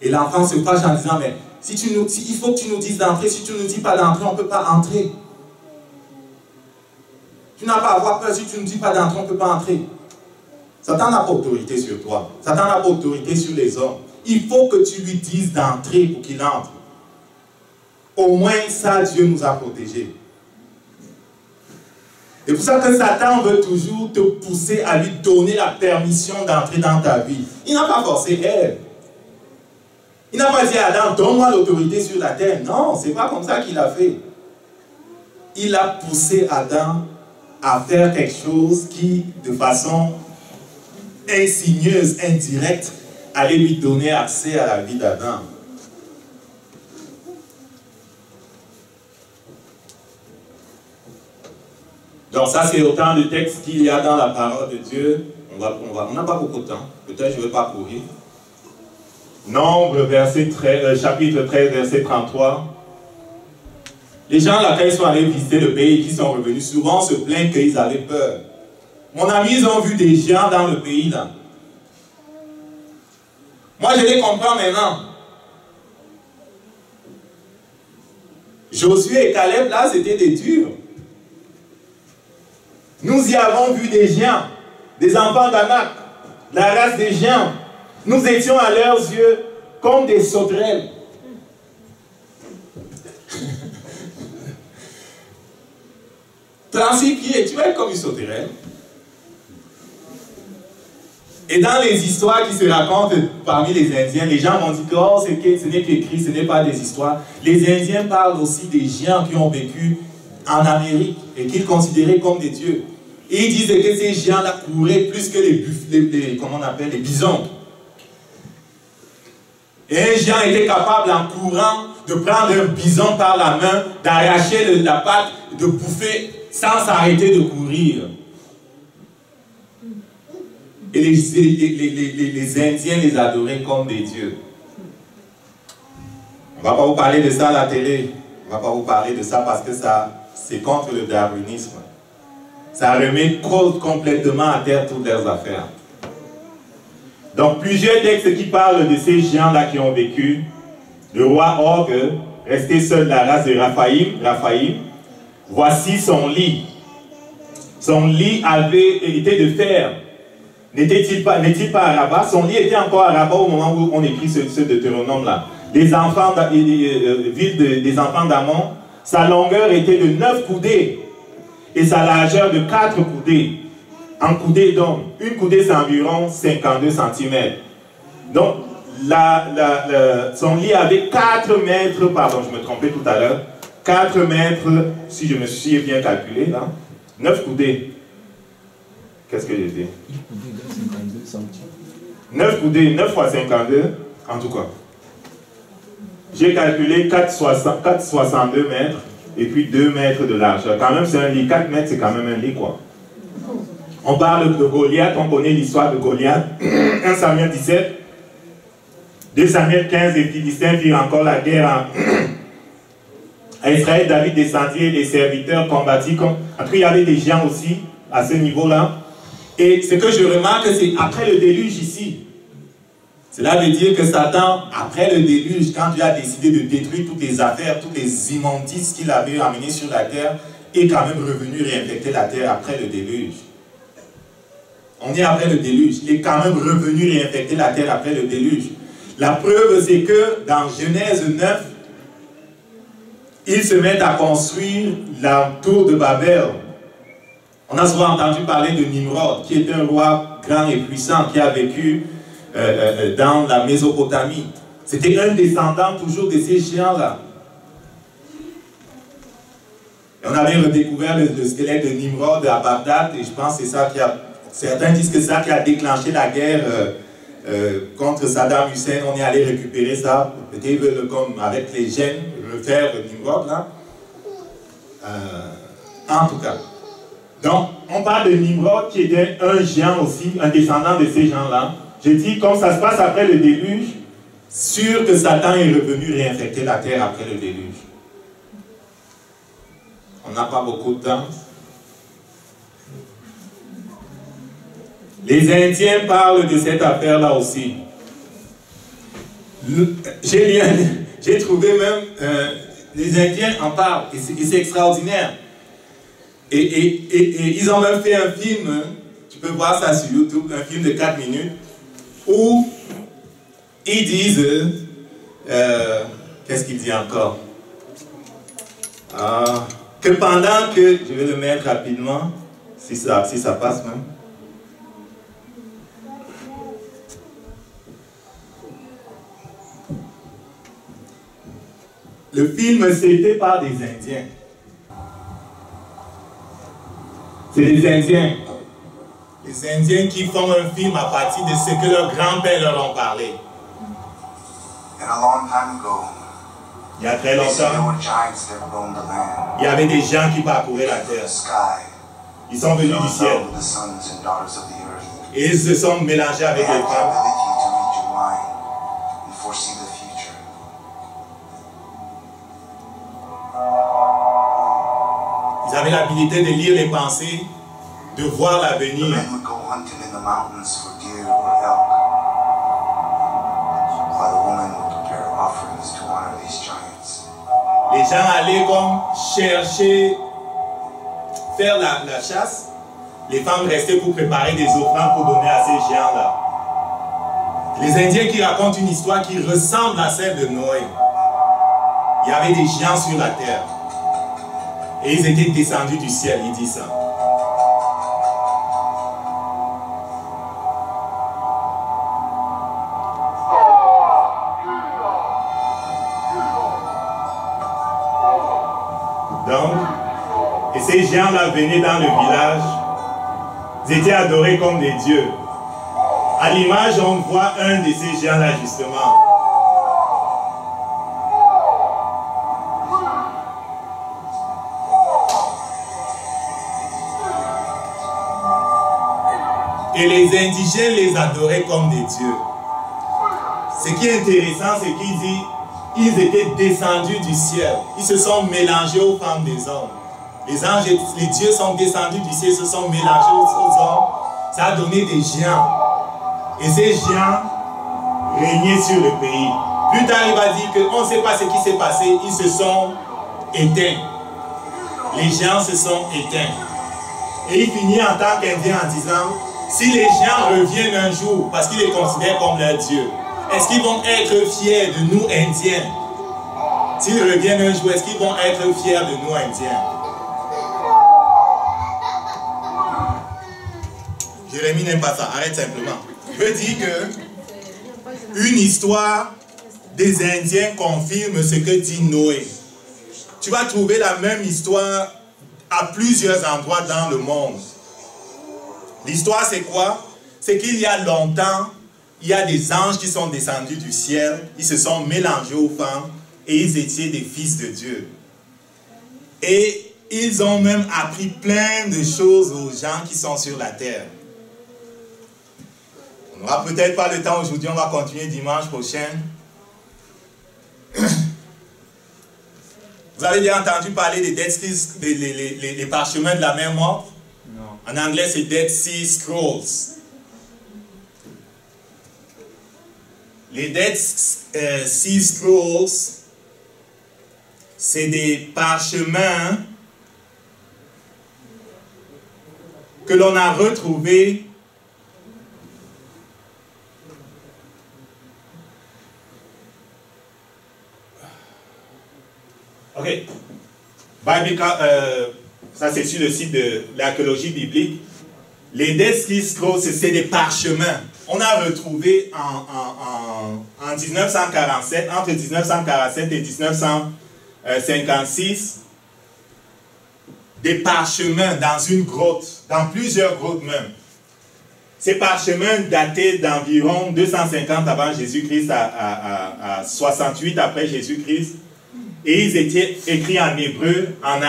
Et l'enfant se fâche en disant, mais si il faut que tu nous dises d'entrer, si tu ne nous dis pas d'entrer, on ne peut pas entrer. Tu n'as pas à avoir peur, si tu ne nous dis pas d'entrer, on ne peut pas entrer. Satan n'a pas autorité sur toi. Satan n'a pas autorité sur les hommes. Il faut que tu lui dises d'entrer pour qu'il entre. Au moins ça, Dieu nous a protégés. C'est pour ça que Satan veut toujours te pousser à lui donner la permission d'entrer dans ta vie. Il n'a pas forcé Ève. Il n'a pas dit à Adam, donne-moi l'autorité sur la terre. Non, c'est pas comme ça qu'il a fait. Il a poussé Adam à faire quelque chose qui, de façon insigneuse, indirecte, allait lui donner accès à la vie d'Adam. Donc ça, c'est autant de textes qu'il y a dans la parole de Dieu. On n'a pas beaucoup de temps. Peut-être je ne vais pas courir. Nombre, chapitre 13, verset 33. Les gens là, quand ils sont allés visiter le pays et qui sont revenus, souvent se plaignent qu'ils avaient peur. Mon ami, ils ont vu des géants dans le pays là. Moi, je les comprends maintenant. Josué et Caleb, là, c'était des durs. Nous y avons vu des géants, des enfants d'Anak, la race des géants. Nous étions à leurs yeux comme des sauterelles. 36 pieds, tu vas être comme une sauterelle. Et dans les histoires qui se racontent parmi les Indiens, les gens vont dire que oh, ce n'est qu'écrit, ce n'est pas des histoires. Les Indiens parlent aussi des géants qui ont vécu en Amérique et qu'ils considéraient comme des dieux. Et ils disaient que ces géants-là couraient plus que comment on appelle, les bisons. Et un géant était capable en courant de prendre un bison par la main, d'arracher la patte, de bouffer sans s'arrêter de courir. Et les Indiens les adoraient comme des dieux. On ne va pas vous parler de ça à la télé. On ne va pas vous parler de ça parce que ça, c'est contre le darwinisme. Ça remet complètement à terre toutes leurs affaires. Donc plusieurs textes qui parlent de ces géants-là qui ont vécu. Le roi Og, resté seul de la race de Raphaïm, voici son lit. Son lit était de fer. N'est-il pas à Rabat? Son lit était encore à Rabat au moment où on écrit ce Deutéronome-là. Des enfants des enfants d'Amon, sa longueur était de 9 coudées et sa largeur de 4 coudées. En coudées d'homme. Une coudée, c'est environ 52 cm. Donc, son lit avait 4 mètres, pardon, je me trompais tout à l'heure, 4 mètres, si je me suis bien calculé, là, 9 coudées. Qu'est-ce que j'ai dit? 9 coudées, 9 fois 52, en tout cas. J'ai calculé 4,62 mètres et puis 2 mètres de largeur. Quand même, c'est un lit. 4 mètres, c'est quand même un lit, quoi. On parle de Goliath, on connaît l'histoire de Goliath. 1 Samuel 17, 2 Samuel 15, les Philistins firent encore la guerre à Israël. David descendit et les serviteurs combattirent. En tout cas, il y avait des géants aussi à ce niveau-là. Et ce que je remarque, c'est après le déluge ici. Cela veut dire que Satan, après le déluge, quand Dieu a décidé de détruire toutes les affaires, toutes les immondices qu'il avait amenées sur la terre, est quand même revenu réinfecter la terre après le déluge. On est après le déluge. Il est quand même revenu réinfecter la terre après le déluge. La preuve, c'est que dans Genèse 9, ils se mettent à construire la tour de Babel. On a souvent entendu parler de Nimrod, qui est un roi grand et puissant, qui a vécu dans la Mésopotamie. C'était un descendant toujours de ces géants-là. Et on avait redécouvert le squelette de Nimrod à Bagdad, et je pense que c'est ça qui a... Certains disent que c'est ça qui a déclenché la guerre contre Saddam Hussein. On est allé récupérer ça, peut-être comme avec les gènes, refaire Nimrod là. En tout cas. Donc, on parle de Nimrod qui était un géant aussi, un descendant de ces gens-là. Je dis, comme ça se passe après le déluge, sûr que Satan est revenu réinfecter la terre après le déluge. On n'a pas beaucoup de temps. Les Indiens parlent de cette affaire-là aussi. J'ai trouvé même, les Indiens en parlent, et c'est extraordinaire. Et ils ont même fait un film, tu peux voir ça sur YouTube, un film de 4 minutes, où ils disent, qu'est-ce qu'il dit encore? Que pendant que, je vais le mettre rapidement, si ça passe même. Le film, c'était par des Indiens. C'est des Indiens. Les Indiens qui font un film à partir de ce que leurs grands-pères leur ont parlé. Il y a très longtemps, il y avait des gens qui parcouraient la terre. Ils sont venus du ciel. Et ils se sont mélangés avec les femmes. Ils avaient l'habilité de lire les pensées, de voir l'avenir. Men would go hunting in the mountains for deer or elk, while the woman would prepare offerings to honor these giants. Les gens allaient comme chercher, faire la chasse. Les femmes restaient pour préparer des offrandes pour donner à ces géants-là. Les Indiens qui racontent une histoire qui ressemble à celle de Noé. Il y avait des géants sur la terre. Et ils étaient descendus du ciel, il dit ça. Donc, et ces géants-là venaient dans le village. Ils étaient adorés comme des dieux. À l'image, on voit un de ces géants-là justement. Et les indigènes les adoraient comme des dieux. Ce qui est intéressant, c'est qu'il dit, ils étaient descendus du ciel. Ils se sont mélangés aux femmes des hommes. Les anges et les dieux sont descendus du ciel, se sont mélangés aux hommes. Ça a donné des géants. Et ces géants régnaient sur le pays. Plus tard, il va dire qu'on ne sait pas ce qui s'est passé. Ils se sont éteints. Les géants se sont éteints. Et il finit en tant qu'Indien en disant, si les géants reviennent un jour, parce qu'ils les considèrent comme leur Dieu, est-ce qu'ils vont être fiers de nous, Indiens? S'ils reviennent un jour, est-ce qu'ils vont être fiers de nous, Indiens? Jérémie n'aime pas ça, arrête simplement. Je veux dire que une histoire des Indiens confirme ce que dit Noé. Tu vas trouver la même histoire à plusieurs endroits dans le monde. L'histoire, c'est quoi? C'est qu'il y a longtemps, il y a des anges qui sont descendus du ciel, ils se sont mélangés aux femmes et ils étaient des fils de Dieu. Et ils ont même appris plein de choses aux gens qui sont sur la terre. On n'aura peut-être pas le temps aujourd'hui, on va continuer dimanche prochain. Vous avez déjà entendu parler des Dead Sea, les parchemins de la mer morte? Non. En anglais, c'est Dead Sea Scrolls. Les Dead Sea Scrolls, c'est des parchemins que l'on a retrouvés OK. Ça c'est sur le site de l'archéologie biblique. Les Dead Sea Scrolls, c'est des parchemins. On a retrouvé en 1947, entre 1947 et 1956, des parchemins dans une grotte, dans plusieurs grottes même. Ces parchemins dataient d'environ 250 avant Jésus-Christ à 68 après Jésus-Christ. Et ils étaient écrits en hébreu, en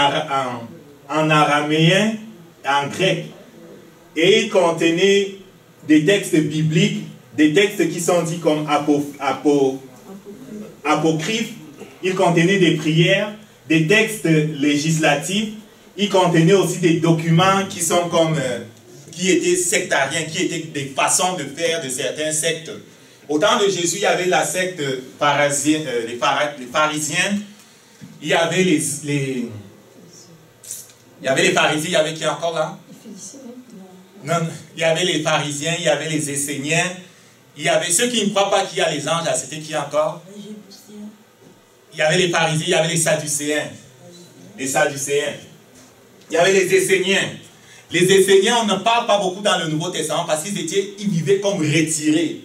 araméen et en grec. Et ils contenaient des textes bibliques, des textes qui sont dits comme apocryphes. Ils contenaient des prières, des textes législatifs. Ils contenaient aussi des documents qui sont comme, qui étaient sectariens, qui étaient des façons de faire de certains sectes. Au temps de Jésus, il y avait la secte pharisienne, les pharisiens. Il y avait les pharisiens, il y avait qui encore là? Non, il y avait les pharisiens, il y avait les esséniens, il y avait ceux qui ne croient pas qu'il y a les anges, c'était qui encore? Il y avait les pharisiens, il y avait les sadducéens. Les sadducéens. Il y avait les esséniens. Les esséniens, on ne parle pas beaucoup dans le Nouveau Testament parce qu'ils vivaient comme retirés.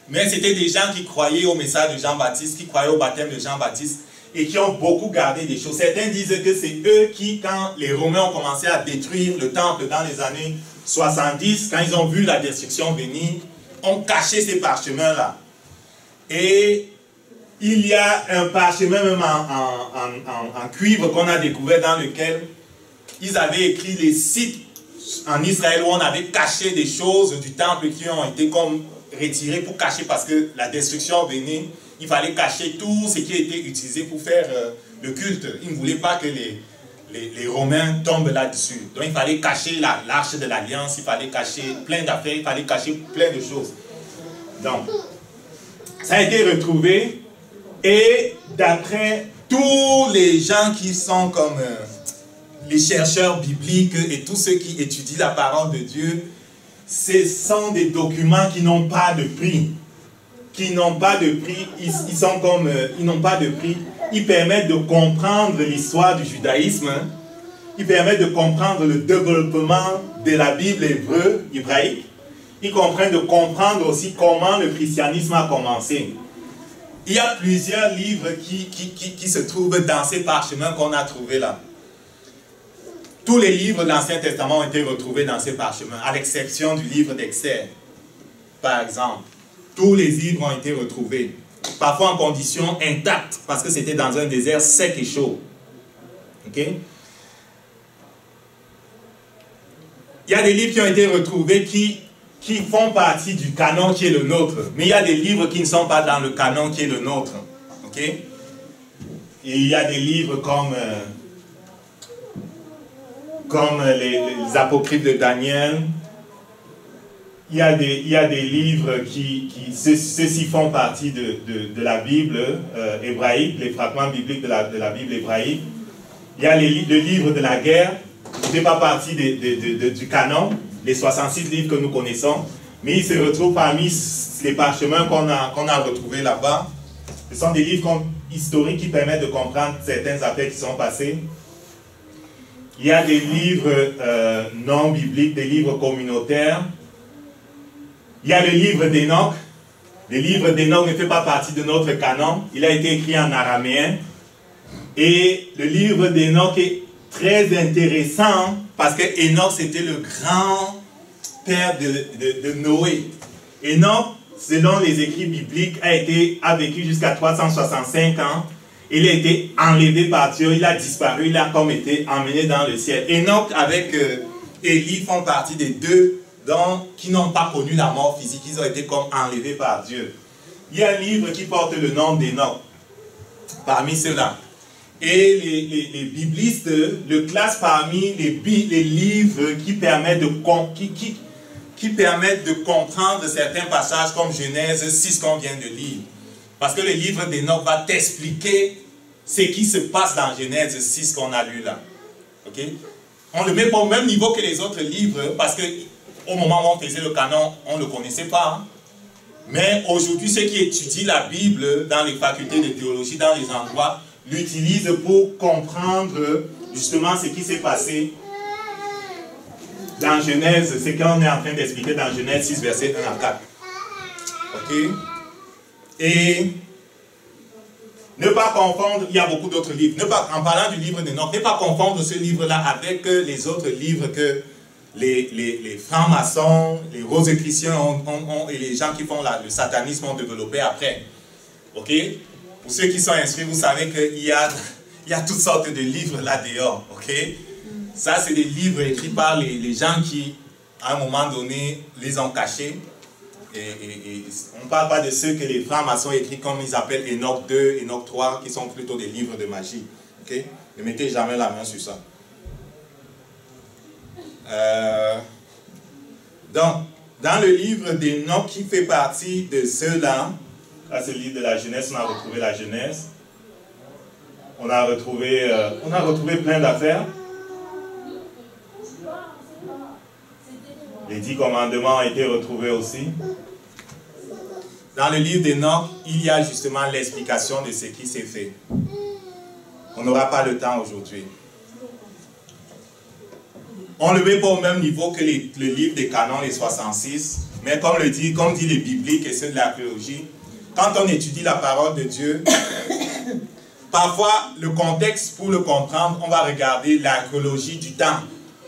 Mais c'était des gens qui croyaient au message de Jean-Baptiste, qui croyaient au baptême de Jean-Baptiste, et qui ont beaucoup gardé des choses. Certains disent que c'est eux qui, quand les Romains ont commencé à détruire le temple dans les années 70, quand ils ont vu la destruction venir, ont caché ces parchemins-là. Et il y a un parchemin même en cuivre qu'on a découvert dans lequel ils avaient écrit les sites en Israël où on avait caché des choses du temple qui ont été comme retirées pour cacher parce que la destruction venait. Il fallait cacher tout ce qui était utilisé pour faire le culte. Ils ne voulaient pas que les Romains tombent là-dessus. Donc il fallait cacher l'arche de l'Alliance, il fallait cacher plein d'affaires, il fallait cacher plein de choses. Donc, ça a été retrouvé et d'après tous les gens qui sont comme les chercheurs bibliques et tous ceux qui étudient la parole de Dieu, ce sont des documents qui n'ont pas de prix. Qui n'ont pas de prix, ils sont comme, ils n'ont pas de prix. Ils permettent de comprendre l'histoire du judaïsme. Ils permettent de comprendre le développement de la Bible hébraïque. Ils comprennent de comprendre aussi comment le christianisme a commencé. Il y a plusieurs livres qui se trouvent dans ces parchemins qu'on a trouvés là. Tous les livres de l'Ancien Testament ont été retrouvés dans ces parchemins, à l'exception du livre d'Esther, par exemple. Tous les livres ont été retrouvés, parfois en conditions intactes, parce que c'était dans un désert sec et chaud. Ok? Il y a des livres qui ont été retrouvés qui font partie du canon qui est le nôtre, mais il y a des livres qui ne sont pas dans le canon qui est le nôtre. Ok? Et il y a des livres comme les apocryphes de Daniel. Il y a des livres ceux-ci font partie de la Bible hébraïque, les fragments bibliques de la Bible hébraïque. Il y a le livre de la guerre, qui ne fait pas partie du canon, les 66 livres que nous connaissons, mais ils se retrouvent parmi les parchemins qu'on a retrouvés là-bas. Ce sont des livres historiques qui permettent de comprendre certaines affaires qui sont passées. Il y a des livres non bibliques, des livres communautaires. Il y a le livre d'Enoch. Le livre d'Enoch ne fait pas partie de notre canon. Il a été écrit en araméen. Et le livre d'Enoch est très intéressant parce que Enoch, c'était le grand-père de Noé. Enoch, selon les écrits bibliques, a vécu jusqu'à 365 ans. Il a été enlevé par Dieu, il a disparu, il a comme été emmené dans le ciel. Enoch avec Élie font partie des deux qui n'ont pas connu la mort physique, ils ont été comme enlevés par Dieu. Il y a un livre qui porte le nom d'Enoch, parmi ceux-là. Et les biblistes le classent parmi les livres qui permettent de comprendre certains passages comme Genèse 6 qu'on vient de lire. Parce que le livre d'Enoch va t'expliquer ce qui se passe dans Genèse 6 qu'on a lu là. Okay? On le met pas au même niveau que les autres livres parce que au moment où on faisait le canon, on ne le connaissait pas. Hein? Mais aujourd'hui, ceux qui étudient la Bible dans les facultés de théologie, dans les endroits, l'utilisent pour comprendre justement ce qui s'est passé dans Genèse, ce qu'on est en train d'expliquer dans Genèse 6, versets 1 à 4. Ok? Et ne pas confondre, il y a beaucoup d'autres livres, en parlant du livre d'Enoch, ne pas confondre ce livre-là avec les autres livres que les francs-maçons, les rosicruciens et les gens qui font le satanisme ont développé après. Ok? Pour ceux qui sont inscrits, vous savez qu'il y a toutes sortes de livres là dehors. Ok? Ça, c'est des livres écrits par les gens qui, à un moment donné, les ont cachés. Et on ne parle pas de ceux que les francs-maçons écrits comme ils appellent Enoch 2, Enoch 3, qui sont plutôt des livres de magie. Ok? Ne mettez jamais la main sur ça. Donc, dans le livre d'Enoch qui fait partie de ceux-là, là c'est le livre de la Genèse, on a retrouvé la Genèse. On a retrouvé plein d'affaires. Les 10 commandements ont été retrouvés aussi. Dans le livre d'Enoch, il y a justement l'explication de ce qui s'est fait. On n'aura pas le temps aujourd'hui. On ne le met pas au même niveau que le livre des canons, les 66, mais comme dit les bibliques et ceux de l'archéologie, quand on étudie la parole de Dieu, parfois le contexte pour le comprendre, on va regarder l'archéologie du temps.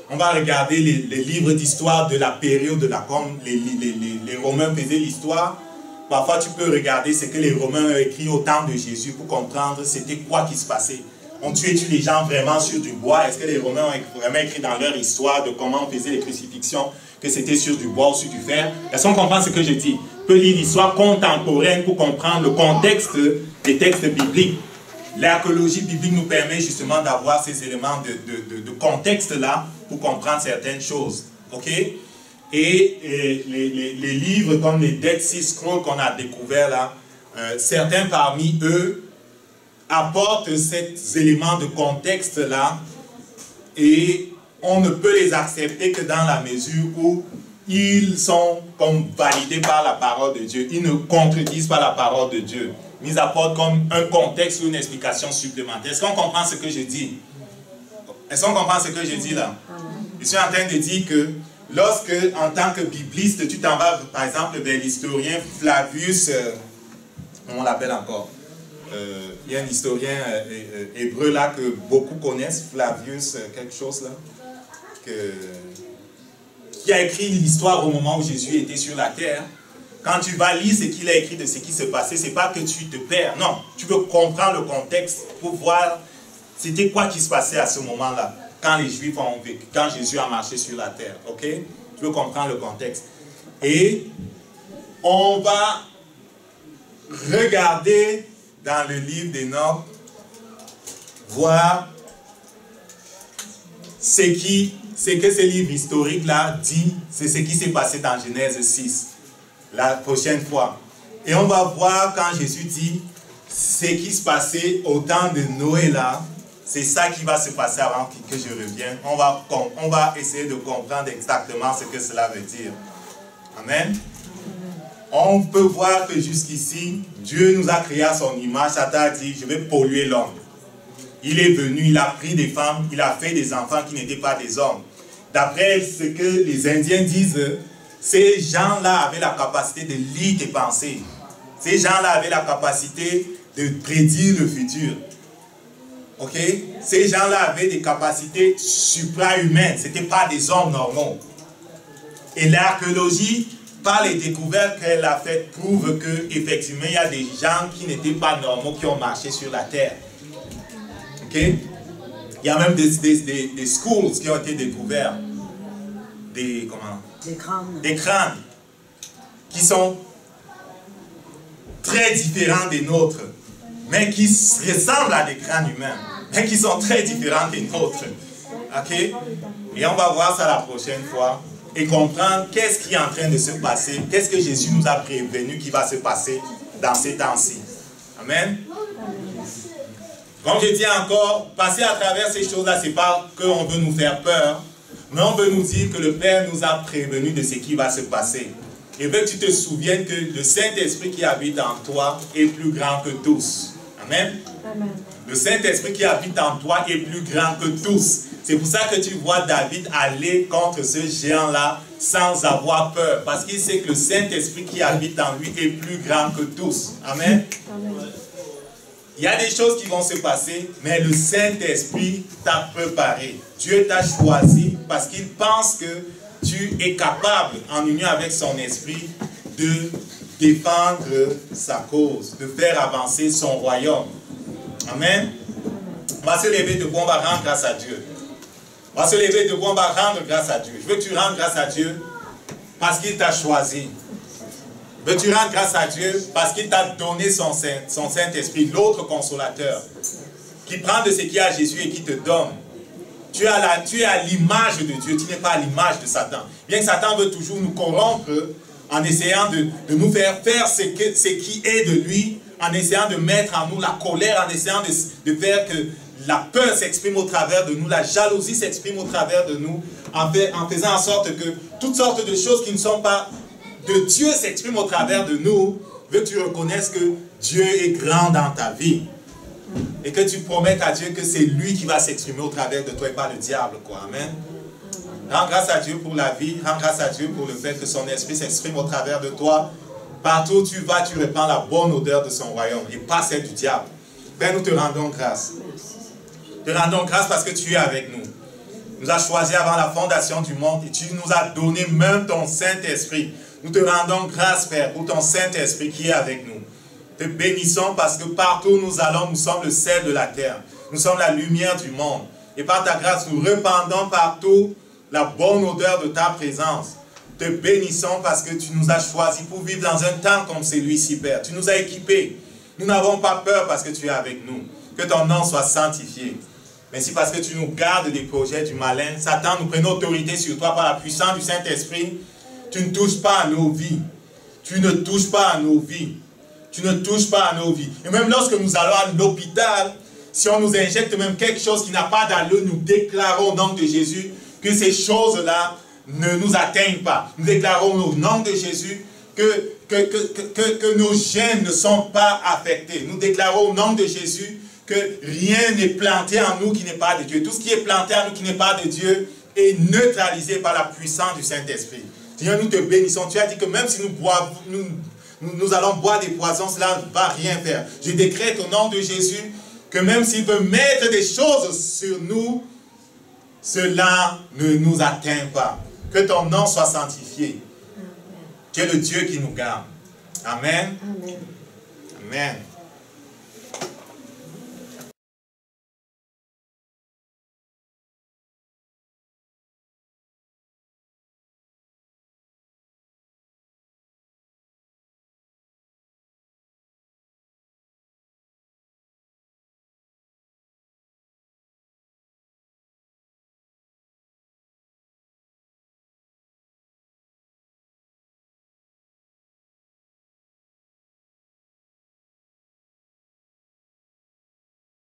On va regarder les livres d'histoire de la période, comme les Romains faisaient l'histoire. Parfois, tu peux regarder ce que les Romains ont écrit au temps de Jésus pour comprendre c'était quoi qui se passait. On tuait-tu les gens vraiment sur du bois? Est-ce que les Romains ont vraiment écrit dans leur histoire de comment on faisait les crucifixions, que c'était sur du bois ou sur du fer? Est-ce qu'on comprend ce que je dis? On peut lire l'histoire contemporaine pour comprendre le contexte des textes bibliques. l'archéologie biblique nous permet justement d'avoir ces éléments de contexte-là pour comprendre certaines choses. Ok? Et les livres comme les Dead Sea Scrolls qu'on a découverts là, certains parmi eux apportent ces éléments de contexte-là et on ne peut les accepter que dans la mesure où ils sont comme validés par la parole de Dieu. Ils ne contredisent pas la parole de Dieu. Mais ils apportent comme un contexte ou une explication supplémentaire. Est-ce qu'on comprend ce que je dis? Est-ce qu'on comprend ce que je dis là? Je suis en train de dire que lorsque, en tant que bibliste, tu t'en vas par exemple vers l'historien Flavius, comment on l'appelle encore? Il y a un historien hébreu là que beaucoup connaissent, Flavius, quelque chose là, qui a écrit l'histoire au moment où Jésus était sur la terre. Quand tu vas lire ce qu'il a écrit de ce qui se passait, c'est pas que tu te perds, non, tu veux comprendre le contexte pour voir c'était quoi qui se passait à ce moment-là, quand les Juifs ont vécu, quand Jésus a marché sur la terre, ok? Tu veux comprendre le contexte. Et on va regarder dans le livre d'Enoch, voir ce que ce livre historique-là dit, c'est ce qui s'est passé dans Genèse 6, la prochaine fois. Et on va voir quand Jésus dit, ce qui se passait au temps de Noé là, c'est ça qui va se passer avant que je revienne. On va essayer de comprendre exactement ce que cela veut dire. Amen. On peut voir que jusqu'ici, Dieu nous a créé à son image. Satan a dit, je vais polluer l'homme. Il est venu, il a pris des femmes, il a fait des enfants qui n'étaient pas des hommes. D'après ce que les Indiens disent, ces gens-là avaient la capacité de lire tes pensées. Ces gens-là avaient la capacité de prédire le futur. Ok? Ces gens-là avaient des capacités supra-humaines. Ce n'étaient pas des hommes normaux. Et l'archéologie, par les découvertes qu'elle a faites, prouve qu'effectivement, il y a des gens qui n'étaient pas normaux qui ont marché sur la terre. Ok? Il y a même des schools qui ont été découverts. Des crânes qui sont très différents des nôtres, mais qui ressemblent à des crânes humains, mais qui sont très différents des nôtres. Ok? Et on va voir ça la prochaine fois et comprendre qu'est-ce qui est en train de se passer, qu'est-ce que Jésus nous a prévenu qui va se passer dans ces temps-ci. Amen. Comme je dis encore, passer à travers ces choses-là, ce n'est pas qu'on veut nous faire peur, mais on veut nous dire que le Père nous a prévenu de ce qui va se passer. Et veut que tu te souviennes que le Saint-Esprit qui habite en toi est plus grand que tous. Amen. Amen. Le Saint-Esprit qui habite en toi est plus grand que tous. C'est pour ça que tu vois David aller contre ce géant-là sans avoir peur. Parce qu'il sait que le Saint-Esprit qui habite en lui est plus grand que tous. Amen. Amen. Il y a des choses qui vont se passer, mais le Saint-Esprit t'a préparé. Dieu t'a choisi parce qu'il pense que tu es capable, en union avec son esprit, de défendre sa cause, de faire avancer son royaume. Amen. On va se lever debout, on va rendre grâce à Dieu. On va se lever debout, on va rendre grâce à Dieu. Je veux que tu rendes grâce à Dieu parce qu'il t'a choisi. Veux-tu rendre grâce à Dieu parce qu'il t'a donné son Saint-Esprit, l'autre consolateur, qui prend de ce qu'il y a à Jésus et qui te donne. Tu es à l'image de Dieu, tu n'es pas à l'image de Satan. Bien que Satan veut toujours nous corrompre en essayant de nous faire ce qui est de lui, en essayant de mettre en nous la colère, en essayant de faire que la peur s'exprime au travers de nous, la jalousie s'exprime au travers de nous, en faisant en sorte que toutes sortes de choses qui ne sont pas de Dieu s'exprime au travers de nous, veut que tu reconnaisses que Dieu est grand dans ta vie. Et que tu promettes à Dieu que c'est lui qui va s'exprimer au travers de toi et pas le diable, quoi. Amen. Rends grâce à Dieu pour la vie, rends grâce à Dieu pour le fait que son esprit s'exprime au travers de toi. Partout où tu vas, tu répands la bonne odeur de son royaume et pas celle du diable. Père, nous te rendons grâce. Te rendons grâce parce que tu es avec nous. Nous as choisi avant la fondation du monde et tu nous as donné même ton Saint-Esprit. Nous te rendons grâce, Père, pour ton Saint-Esprit qui est avec nous. Te bénissons parce que partout où nous allons, nous sommes le sel de la terre. Nous sommes la lumière du monde. Et par ta grâce, nous répandons partout la bonne odeur de ta présence. Te bénissons parce que tu nous as choisis pour vivre dans un temps comme celui-ci, Père. Tu nous as équipés. Nous n'avons pas peur parce que tu es avec nous. Que ton nom soit sanctifié. Merci parce que tu nous gardes des projets du malin. Satan, nous prenons autorité sur toi par la puissance du Saint-Esprit. Tu ne touches pas à nos vies. Tu ne touches pas à nos vies. Tu ne touches pas à nos vies. Et même lorsque nous allons à l'hôpital, si on nous injecte même quelque chose qui n'a pas d'allure, nous déclarons au nom de Jésus que ces choses-là ne nous atteignent pas. Nous déclarons au nom de Jésus que nos gènes ne sont pas affectés. Nous déclarons au nom de Jésus que rien n'est planté en nous qui n'est pas de Dieu. Tout ce qui est planté en nous qui n'est pas de Dieu est neutralisé par la puissance du Saint-Esprit. Seigneur, nous te bénissons. Tu as dit que même si nous allons boire des poisons, cela ne va rien faire. Je décrète au nom de Jésus que même s'il veut mettre des choses sur nous, cela ne nous atteint pas. Que ton nom soit sanctifié. Tu es le Dieu qui nous garde. Amen. Amen. Amen.